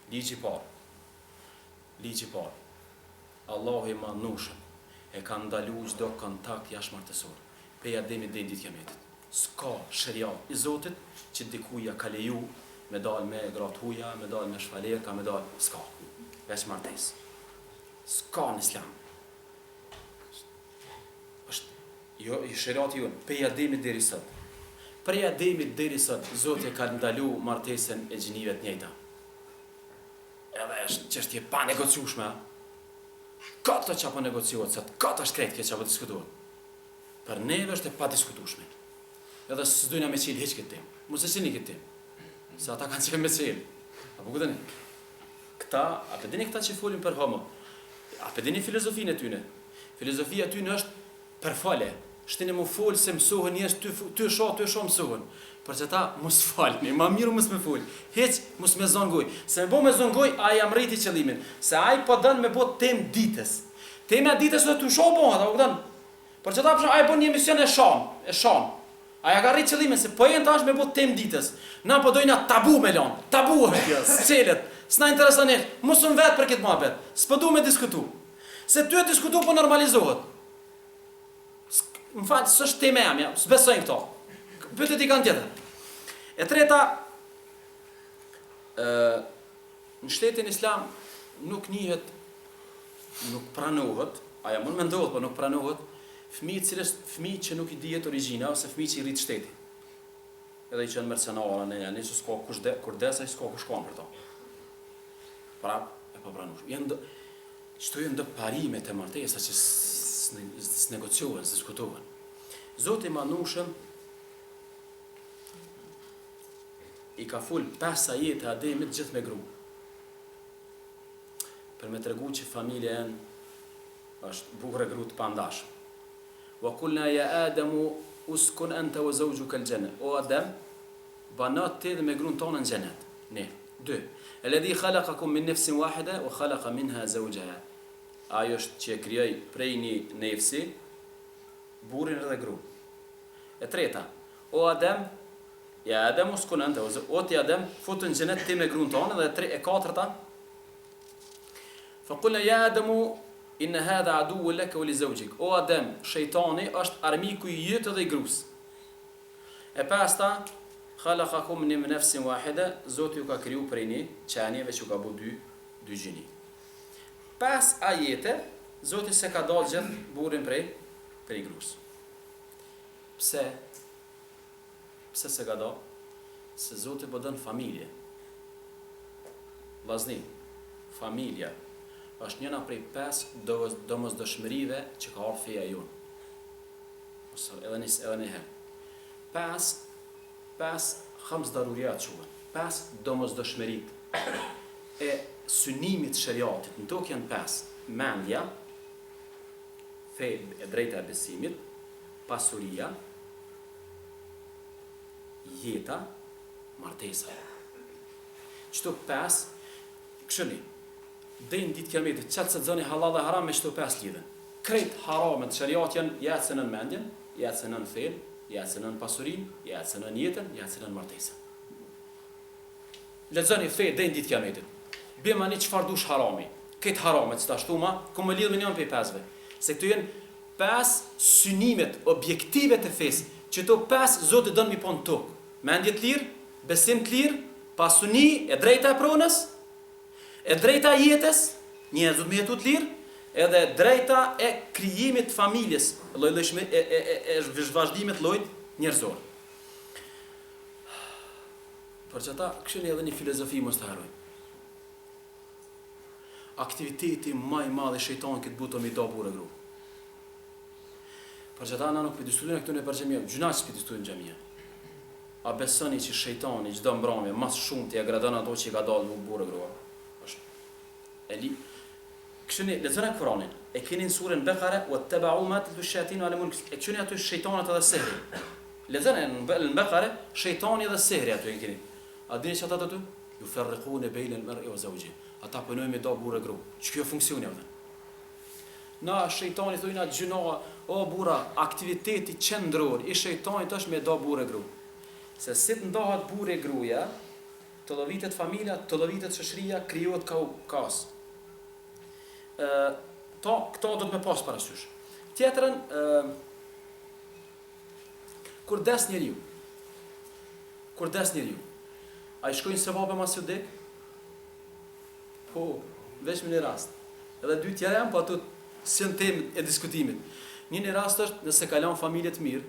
Ligji parë, Allahu i madhnushëm e ka ndalu çdo kontakt jashtëmartesor. Pe Ademit deri në ditën e Kiametit. S'ka shariat i Zotit që dikuja ka leju me dal me gratë huja, me dal me shfaleka, me dal s'ka. Veç martesë. S'ka në Islam. Jo, i shariati jonë, pe Ademit deri sot. Prej Ademit deri sot, Zoti ka ndalu martesën e gjinive të njëjta. Edhe është çështje pa negociueshme. Kata që apo negociuat, se kata shkrejt kjo që apo diskutuat. Për neve është e pa diskutushme. Edhe së dujna me qilë heq këtë temë. Mos e qini këtë temë. Se ata kanë qenë me qilë. Apo këtëni? Këta, a për dini këta që folin për homo? A për dini filozofinë e tyne? Filozofia tyne është për fale. Shtini mu folë se mësohën njerës, ty shoh mësohën. Për që ta mos falni, ma mirë mos me folë. Heq mos me zongoj. Se me bo me zongoj, a jam rriti qëllimin. Se a i po dënë me bo tem ditës. Tema ditës dhe të shoh bohat, apo këtën? Për që ta përshë, a i bo një emision e shan. A ja ka rritë qëllimin, se po jenë tash me bo tem ditës. Na po dojna tabu me lanë. Tabu është kjo, s'qelet. S'na interesan e, mos më vetë për këtë muhabet. S'po du me diskutu. Se ty e diskutu po normalizohet. Më falë, s'është tema jam, s'besojnë këto. Pyetjet i kanë tjetër. E treta, në shtetin islam nuk njihet, nuk pranohet, aja mund me ndohet, po nuk pranohet, fëmijë që nuk i dihet origjina, ose fëmijë që i rritë shteti. Edhe i qenë mercenara, në që s'ka kurdesa, s'ka kush shkon për to. Prap, e pa pranush. Qëto jenë ndë parimet e martesa që s'negociohen, s'diskutohen. Zoti i Manushëm i ka full 5 ajete Ademit gjithë me gru. Për me tregu që familja janë është bukur e gru të pandashëm. Wa kulna ya Adamu uskun anta wa zawjuka al-janna. O Adem, banat ti dhe me gruan tonë në xhenet. Ne. 2. Alladhi khalaqakum min nafsin wahida wa khalaqa minha zawjaha. Ajo është që e krijoi prej një nefsi burrin dhe gruan. E treta, o Adem, ja Adem uskun anta, o ti Adem, futu në xhenet ti me gruan tonë, dhe e katërta. Fa qulna ya Adamu inna hadha aduwwun laka wa li zawjik. O Adem, shejtani është armiku i yt dhe i gruas. E pasta, khalaqakum min nafsin wahida, Zoti ju ka kriju prej një qenieve që ka bu dy gjini. 5 ajete, Zoti se ka dalë gjithë burrin prej gruas. Pse? Pse se ka dalë? Se Zoti po dën familje. Vllazni, familja është njëna prej 5 domosdoshmërive që ka ardhur feja jonë. Ose edhe një herë. 5 khams daruriyat quhen. 5 domosdoshmërit e synimit shariatit në tokë janë 5. Mendja, fe e drejta e besimit, pasuria, jeta, martesa. Qëto 5, këshëni, dhejnë ditë kiametit, qatë se të zëni halal dhe haram me qëto 5 lidhen. Krejt haramet shariat janë jatësën në mendjen, jatësën në fen, jatësën në pasurin, jatësën në jetën, jatësën në martesën. Lexoni fe dhejnë ditë kiametit. Bema një qëfar dush harami. Këtë haramet, së ta shtuma, ku më lidhë me njën për 5-ve. Se këtu jenë 5 synimet objektive të fesë, që to 5 Zotë dënë mi po në tokë. Mendje të lirë, besim të lirë, pasuni, e drejta e pronës, e drejta e jetës, njerëzut me jetu të lirë, edhe drejta e krijimit familjes, e vazhdimit llojit njerëzor. Për që ta, këshën edhe një filozofi mos të harrojnë. Aktiviteti më i madh i shejtanit këtë buto mi do burë gru. Për që ta na nuk për diskutojnë këtu në për xhamia, gjunaqës për diskutojnë xhamia. A besoni që shejtani çdo mbrëmje mas shumë të agradon ato që i ka dalë burë gru? Eli këshëni lexoni Kur'anin. E keni në surën Bekare wattaba'u ma tatlu ash-shayatin 'ala mulk. E këshëni ato shejtanat edhe sehri. Lexoni në Bekare shejtani edhe sehri ato e keni. A dini që ata ato? Yufarriquna bayna al-mar'i wa zawjihi. Ata punojnë me do burë gru. Që kjo funksioni atë? Na shejtani thojnë atë gjinoa, o burra, aktiviteti qendror i shejtanit është me do burë gru. Se si të ndohat burë e gruja, të llovitet familja, të llovitet shoqëria, krijohet kaos. Këto do të me pas parasysh. Tjetrën, kur des njeriu, a i shkojnë se vape mas ju dek? Po, veç me një rast. Edhe 2 tjera janë, po ato si në temë e diskutimit. Një rast është nëse kalon familje të mirë,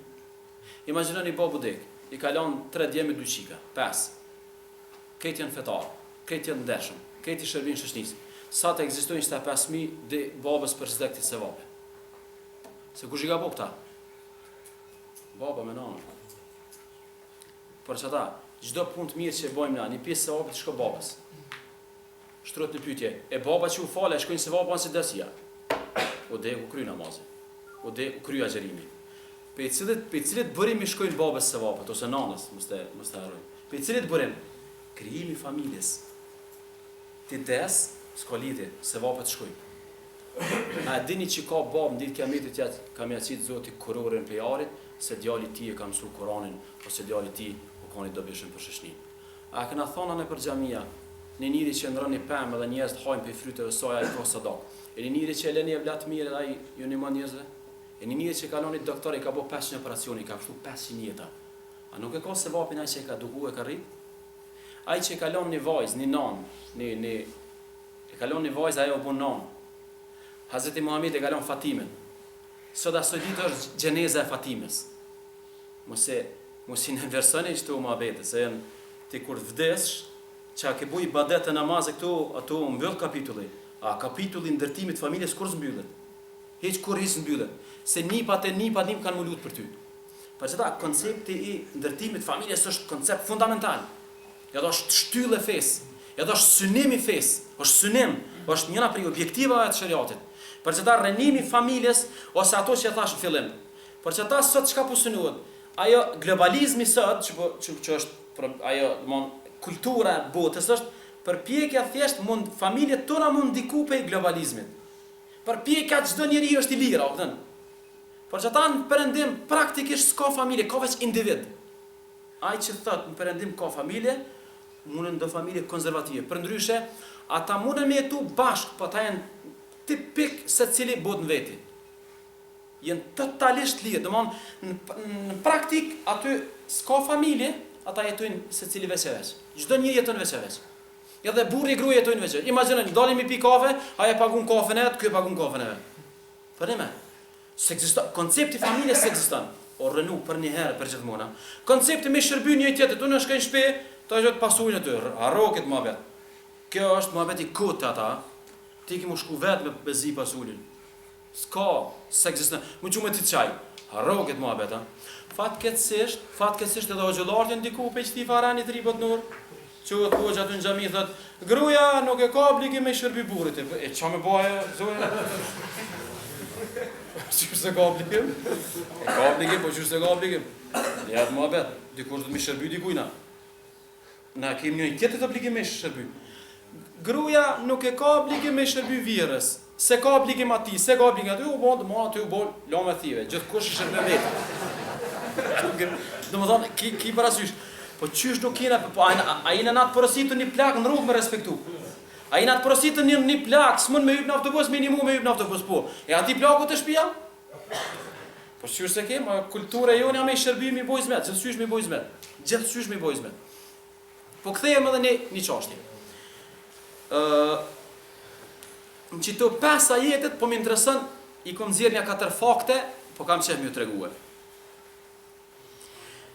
imagjino një babu dek, i kalon 3 dje me 2 qika, 5. Këtë janë fetarë, këtë janë ndeshëm, këtë i shërbin shoqënisë. sa të ekzistojnë 25.000 dhe babës për zdekti se vape. Se kush i ka bo këta? Baba me nana. Për që ta, gjdo punë të mirë që e bojmë na, një pjesë se vape të shko babës. Shtrot në pyetje, e baba që u fale, e shkojnë se vape anë si desia. O dhe ku kry namazin. O dhe ku kry agjerimi. Pe cilit bërim i shkojnë babës se vapët, ose nanës, mos të harrojnë. Pe cilit bërim? Krijimi familjes. Ti des, s'ka lidhje, se vapët shkojnë. A dini që ka babë në ditë kiametit jetë, kam jacit Zoti kurorën për jarit, se djali ti e ka mësu Koranin, ose djali ti u ka një dobishëm për shëshnin. A këna thona në për xhamia, në njëri që ndron një pemë dhe njerëz të hajnë për fryteve saj ai ka sadak. E një njëri që e lëni e vlat mirë ai ju nimon njerëzve. E një njëri që kalon një doktor i ka bo 500 operacione, i ka pështu 500 jeta. A nuk e ka se vapin ai që e ka duku e ka rrit? Ai që e kalon një vajzë, një nan, e kalon një vajzë ajo bun nan. Hazreti Muhammed e kalon Fatimen. Sot asoj ditë është gjeneza e Fatimes. Mos i në versoni që të muhabete, se ti kur të vdesh, që a ke buj ibadet e namazë këtu, ato mbyll kapitulli. A kapitulli ndërtimit familjes kur zmbyllet? Heq kur hiç mbyllet. Se nipat kanë më lutë për ty. Për që ta, koncepti i ndërtimit familjes është koncept fundamental. Ja do është shtyllë e fesë, ja do është synim i fesë, është synim, është njëna prej objektivave të shariatit. Për që ta, rënimi familjes, ose ato që e thash në fillim. Për që ta, sot çka po synohet? Ajo globalizmi sot, që është ajo, kultura e botës është përpjekja thjesht familjet tona mund ndiku pe globalizmit. Përpjekja çdo njeri është i lirë, kupton? Por që ta në perëndim praktikisht s'ka familje, ka veç individ. Ai që thot në perëndim ka familje, mundën do familje konservative. Përndryshe, ata mundën me jetu bashkë, po ta janë tipik secili bot në veti. Jenë totalisht lirë, në praktik aty s'ka familje, ata jetojnë secili veç e veç. Çdo njeri jeton veç e veç. Edhe burri e gruaja jetojnë veç. Imagjinoni, dalim i pi kafe, ai e pagun kafen e vet, ky e pagun kafen e vet. Për ne. Koncepti familjes ekziston. O rënu për një herë për gjithmonë. Koncepti me shërby një tjetër, tu në shkojnë në shtëpi, ta jot pasurin aty, harro këtë mohabet. Kjo është mohabeti kot ata. Ti ke më shku vet me bezi pasurin. S'ka, s'ekziston. Mu çumë ti çaj. Harro këtë mohabet, a. Fatkeqësisht edhe hoxhallarti ndiku pe çti farani të ribot nur. Quhet hoxha aty në xhami thot, gruaja nuk e ka obligim me shërby burrit. E ç'a më bëj zoja? Çu se ka obligim? E ka obligim, po çu se ka obligim? Ja të mohabet, dikush do të më shërby dikujna. Na kemi një tjetër obligim me shërby. Gruaja nuk e ka obligim me shërby virës. Se ka obligim atij, se ka obligim aty, u bën, aty u bën, lamë thive. Gjithkush i shërbën vetë. Domethënë, ki parasysh. Po qysh nuk kena, po a jena natë porositë një plak në rrugë me respektu. A jena të porositë një plak, s'mund me hyp në autobus, minimum me hyp në autobus, po. E ati plaku të shtëpia? Po qysh se ke, ma kultura jone a me i shërby mi bojz met, gjithësysh mi bojz met. Gjithësysh mi bojz met. Po kthejem edhe një çështje. Në qito 5 ajetet, po më interesën, i kom nxjerr një 4 fakte, po kam qef mi u tregue.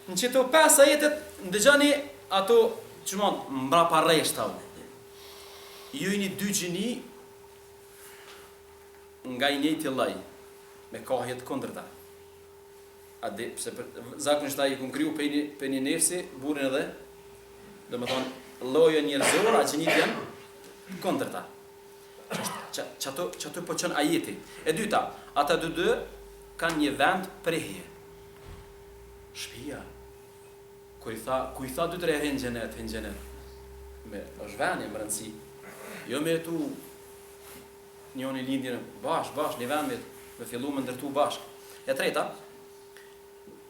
Në qito 5 ajetet, ndëgjani ato që mbra parreshta. Ju i një 2 gjini nga i njëjti lloj, me kohjet kundërta. A dhe, pse zakonisht ai kum kriju për një nefsi, burin edhe, domethënë lloje njerëzore, a gjinit janë kundërta. Çato po çon ajeti. E dyta, ata dy kanë një vend prehje. Shtëpia. Ku i tha 2-3 herë në xhenet. Me është vënë më rëndësi. Jo me tu njëri lindjen bash, në vend me fillu me ndërtu bashk. E treta,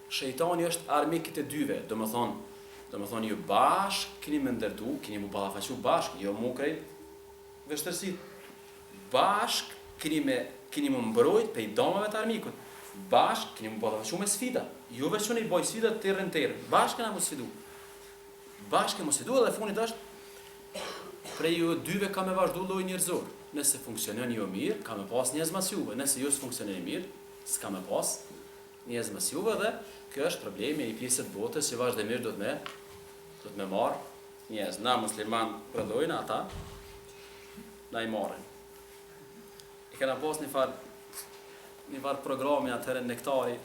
shejtani është armik të dyve, domethënë ju bashk keni me ndërtu, keni mu ballafaqu bashk, jo mu krejt vështërsi. Bashk keni mu mbrojt pe i domave të armikut. Bashk keni mu ballafaqu me sfida. Jo veçoni boj sfida të tërë. Bashk kena mu sfidu. Bashk kena mu sfidu dhe funit është prej ju dyve ka me vazhdu lloj njerëzor. Nëse funksionon jo mirë, ka me pas njerëz mas juve. Nëse jo s'funksionon mirë, s'ka me pas njerëz mas juve dhe kjo është problemi i pjesët botës që vazhdimisht do të me marr njerëz. Na musliman prodhojnë ata na I marrin. I kena pas një farë programi atëherë Nektari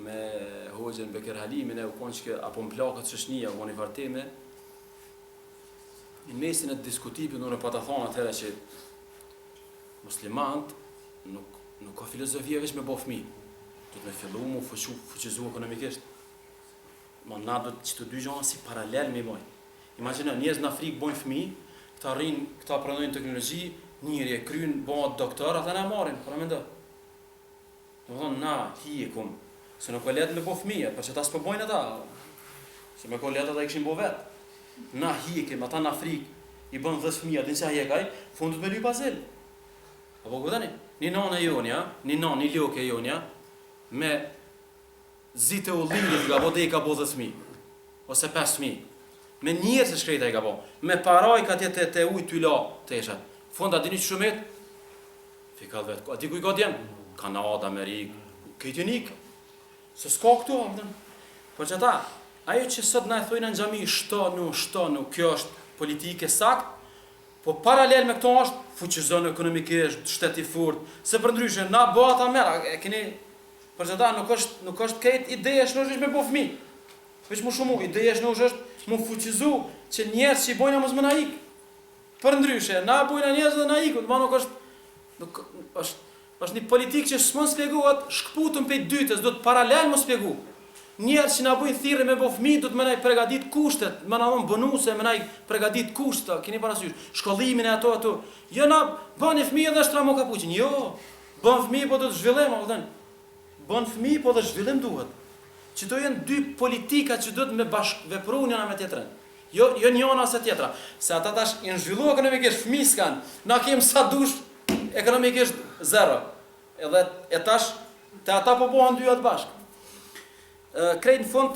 me Hoxhën Bekir Halimin e u konë që apo më plakët shëshnia u një farë teme. Në mesin e diskutimit unë pa të thonë atëherë që muslimant nuk ka filozofia veç me bo fëmi. Do të me fillu mu fuqizu ekonomikisht. Ma na do që të dy gjona si paralel me moj. Imagjino, njerëz në Afrikë bojnë fëmi, këta pranojnë teknologji, njëri e kryen, bëhet doktor, ata na marrin, para mendo. Do të thonë na hikum, se nuk ka letë me bo fëmijë, për që ta s'po bojnë ata. Se me ka letë ata I kishin bo vetë. Na hikim, ata në Afrikë I bën 10 fëmijë, din se hekaj, fundut me lyp azil. Apo kuptoni? Një nanë e jonja, një loke e jonja, me zite u linjit nga bo dhe I ka bo 10 fëmijë, ose 5 fëmijë. Me njerë se shkrejta I ka bo. Me paraj ka tjetë të ujtë t'y la të esha. Fonda dini që shumet? Fikal vetë. A di ku I ka djemë? Kanada, Amerikë. Këtë unik. Se s'ka këtu, apëtën. Por që ta, ajo që sot na e thojnë në xhami shtonu, kjo është politike sakt, po paralel me këto është fuqizon ekonomikisht, shteti furt, se për ndryshe, na bëha ta mera, e keni, për që ta, nuk është këtë ideja shnosh me bo fëmi. Veç më shumë, ideja shnosh është më fuqizu që njerës që I bojna mos më na ik. Për ndryshe, na bojna njerës dhe na iku, ma nuk është një politikë që s'mon spjeguat, shkputën pe dytës, do të paralel më spjegu. Njerës që na bojnë thirrje me bo fëmi, do të mënaj pregadit kushtet, më na dhonë bonuse, mënaj pregadit kushtet, keni parasysh, shkollimin e ato. Jo na bën fëmijë dhe shtra mo kapuqin. Jo, bën fëmijë po do të zhvillim, bën fëmijë po do të zhvillim duhet. Që to jenë dy politika që do të me bashkëvepru njëna me tjetrën. Jo njëna se tjetra. Se ata tash I në zhvillu ekonomikisht, fëmijë s'kan, na kem sa dush ekonomikisht zero. Edhe e tash, te ata po bohen dy atë bashkë. Krejt në fund,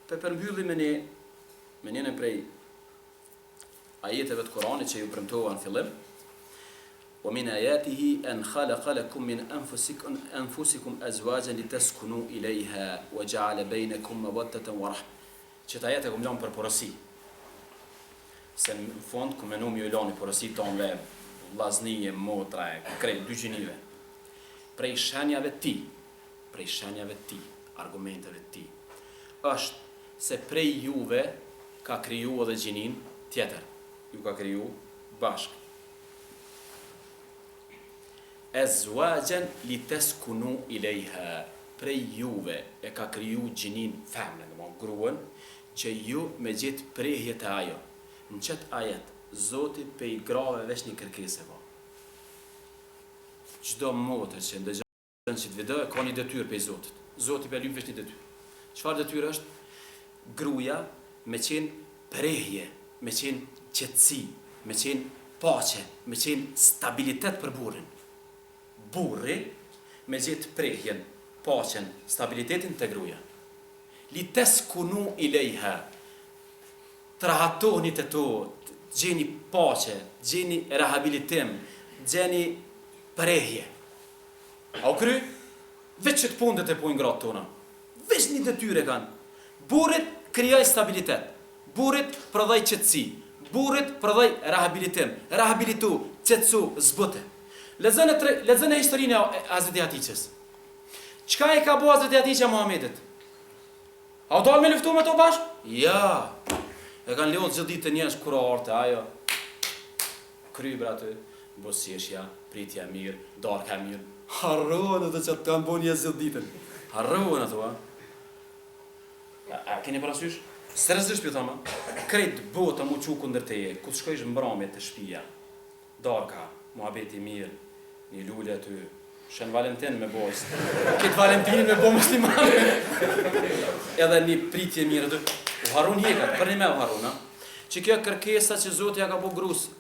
të përmbylli me njënë prej ajeteve të Koranit që ju premtova në fillim. ومن آياته أن خلق لكم من أنفسكم أزواجا لتسكنوا إليها وجعل بينكم مودة ورحمة. Që të ajete këmë lanë për porosi. Se në fond këmë menum ju lani porosi tonëve, vlaznije, motra, krejt, dy gjinive. Prej shenjave ti, argumenteve ti, është se prej juve ka kriju edhe gjinin tjetër. Ju ka kriju bashkë. Azwajan li taskunu ilaiha, prej juve e ka kriju gjinin femnën, domthon gruan, që ju me gjetë prehje të ajo. Në qëtë ajet, Zoti pe I grave veç një kërkesë po. Çdo motër që ndëgjon që të video ka një detyrë pe Zotit. Zoti pe lyp veç një detyrë. Çfarë detyrë është? Gruaja me qenë prehje, me qenë qetësi, me qenë paqe, me qenë stabilitet për burrin. Burri me gjithë prehjen, paqen, stabilitetin të gruaja. Li taskunu ilaiha, të rahatoni të to, gjeni paqe, gjeni rehabilitim, gjeni prehje. A u kry? Veç që të pundet e pojnë gratë tona. Veç një detyre kanë. Burrit krijoj stabilitet, burrit prodhoj qetësi, burrit prodhoj rehabilitim, rehabilitu, qetësu, zbute. Lexon e historinë e Hazreti Hatiqës. Çka e ka bëu Hazreti Hatiqja Muhamedit? A u dal me luftu me to bashk? Ja. E kanë lënë çdo ditë njerëz kurorte, ajo. Krybra aty, bosjeshja, pritja mirë, darka mirë. Harrohen ato që kanë bënë njerëz çdo ditën. Harrohen ato, a? A keni parasysh? Seriozisht po them, krejt bota mu çu kundër teje, ku shkojsh mbrëmje te shtëpia. Darka, muhabeti mirë, një lule aty, Shën Valentin me bojës. Këtë Valentinin me bojë muslimane. Edhe një pritje mirë aty. U harun hekat, për një me u harun, a? Që kjo kërkesa që Zoti ja ka bu grus,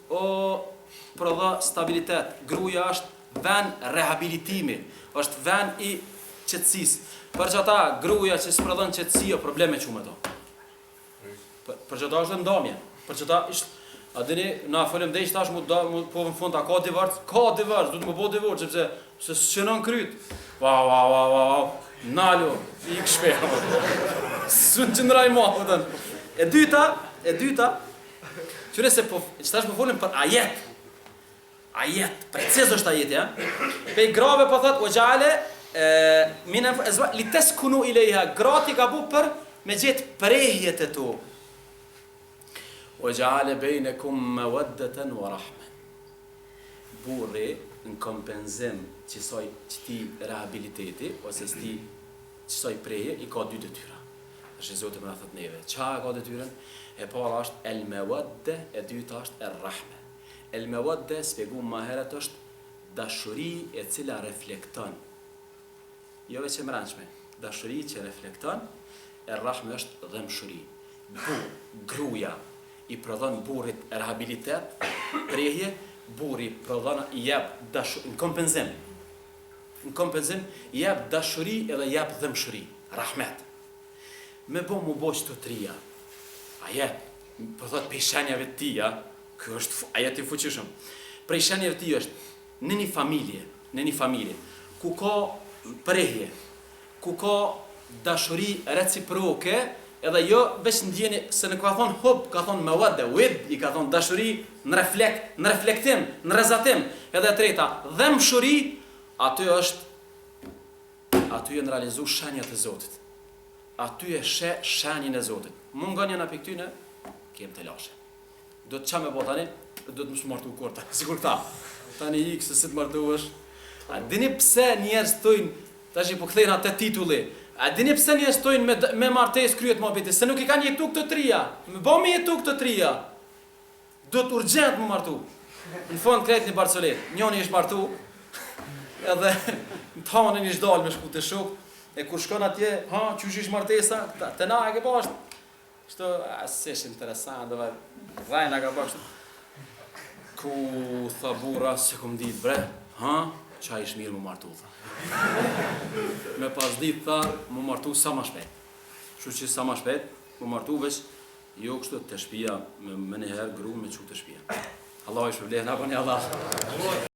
prodha stabilitet. Gruaja është vend rehabilitimi, është vend I qetësisë. Për që ata gruaja që s'prodhon qetësi, probleme që me to. Për që ta është ndamje, për që ta ishtë. A dini, na folëm dhe ishtë tash mu po në fund, a ka divorc? Ka divorc, du të më po divorc, sepse se s'qenon kryt. Wow, nalo, I këshpe. Së në qëndraj ma, e dyta, Qyre se po, qëtash po folim për ajet. Ajet, preciz është ajeti, ja? Pe i grave po thot, o gjale, li teskunu i lejha, grati ka bu për me gjithë prehjet e tu. O gjale bejnekum me waddeten wa rahme. Burri në kompenzim qësoj qëti rehabiliteti, ose qësoj prehje, i ka 2 detyra. Është Zotë më në thët neve. Qa ka detyren? E para është el me wadde, e dyta është el rahme. El me wadde, spjegum ma heret, është dashuri e cila reflekton. Jo veç e mranqme. Dashuri që reflekton, el rahme është dhemshuri. Gruja i prodhon burrit rehabilitet, prehje, burri prodhon i jep dashuri, në kompenzim. Në kompenzim, i jep dashuri edhe i jep dhemshuri, rahmet. Me bo mu bo qëto trija. Ajet, po thot për shenjave të tia, kë është ajet i fuqishëm. Prej shenjave të tia është në një familje, ku ka prehje, ku ka dashuri reciproke, edhe jo veç ndjeni, se në ka thonë hub, ka thonë me wadde, i ka thonë dashuri në reflektim, në rezatim, edhe treta, dhemshuri, aty e në realizu shenjat e Zotit. Aty e shenjën e Zotit. Mund nga njëna për këtyne, kem të lashe. Do të qa me bo tani, do të më shmartu kur tani, sikur ta. Tani i këse si të martu është. A dini pse njerës tojnë, ta që i po këthejnë atë titulli, a dini pse njerës tojnë me martes kryet më abiti, se nuk i kanë jetu këtë trija. Me bo me jetu këtë trija. Do të urgent më martu. Në fond krejt një Barcolet, njoni ishë martu, edhe në tanën ishë dalë me shku të shuk, e kur shkon atje, qysh ish martesa, të na e ke bashkë. Kështu, asish interesant, dhe dhajna ka bashkë. Ku tha burra, se kum dit bre, qa ish mirë më martu, tha. Me pas dit, tha, më martu sa ma shpejt. Shu që sa ma shpejt, më martu veç, jo kështu të shpia, me njëherë gru me që të shpia. Allah i shpëvleh, na bëni Allah.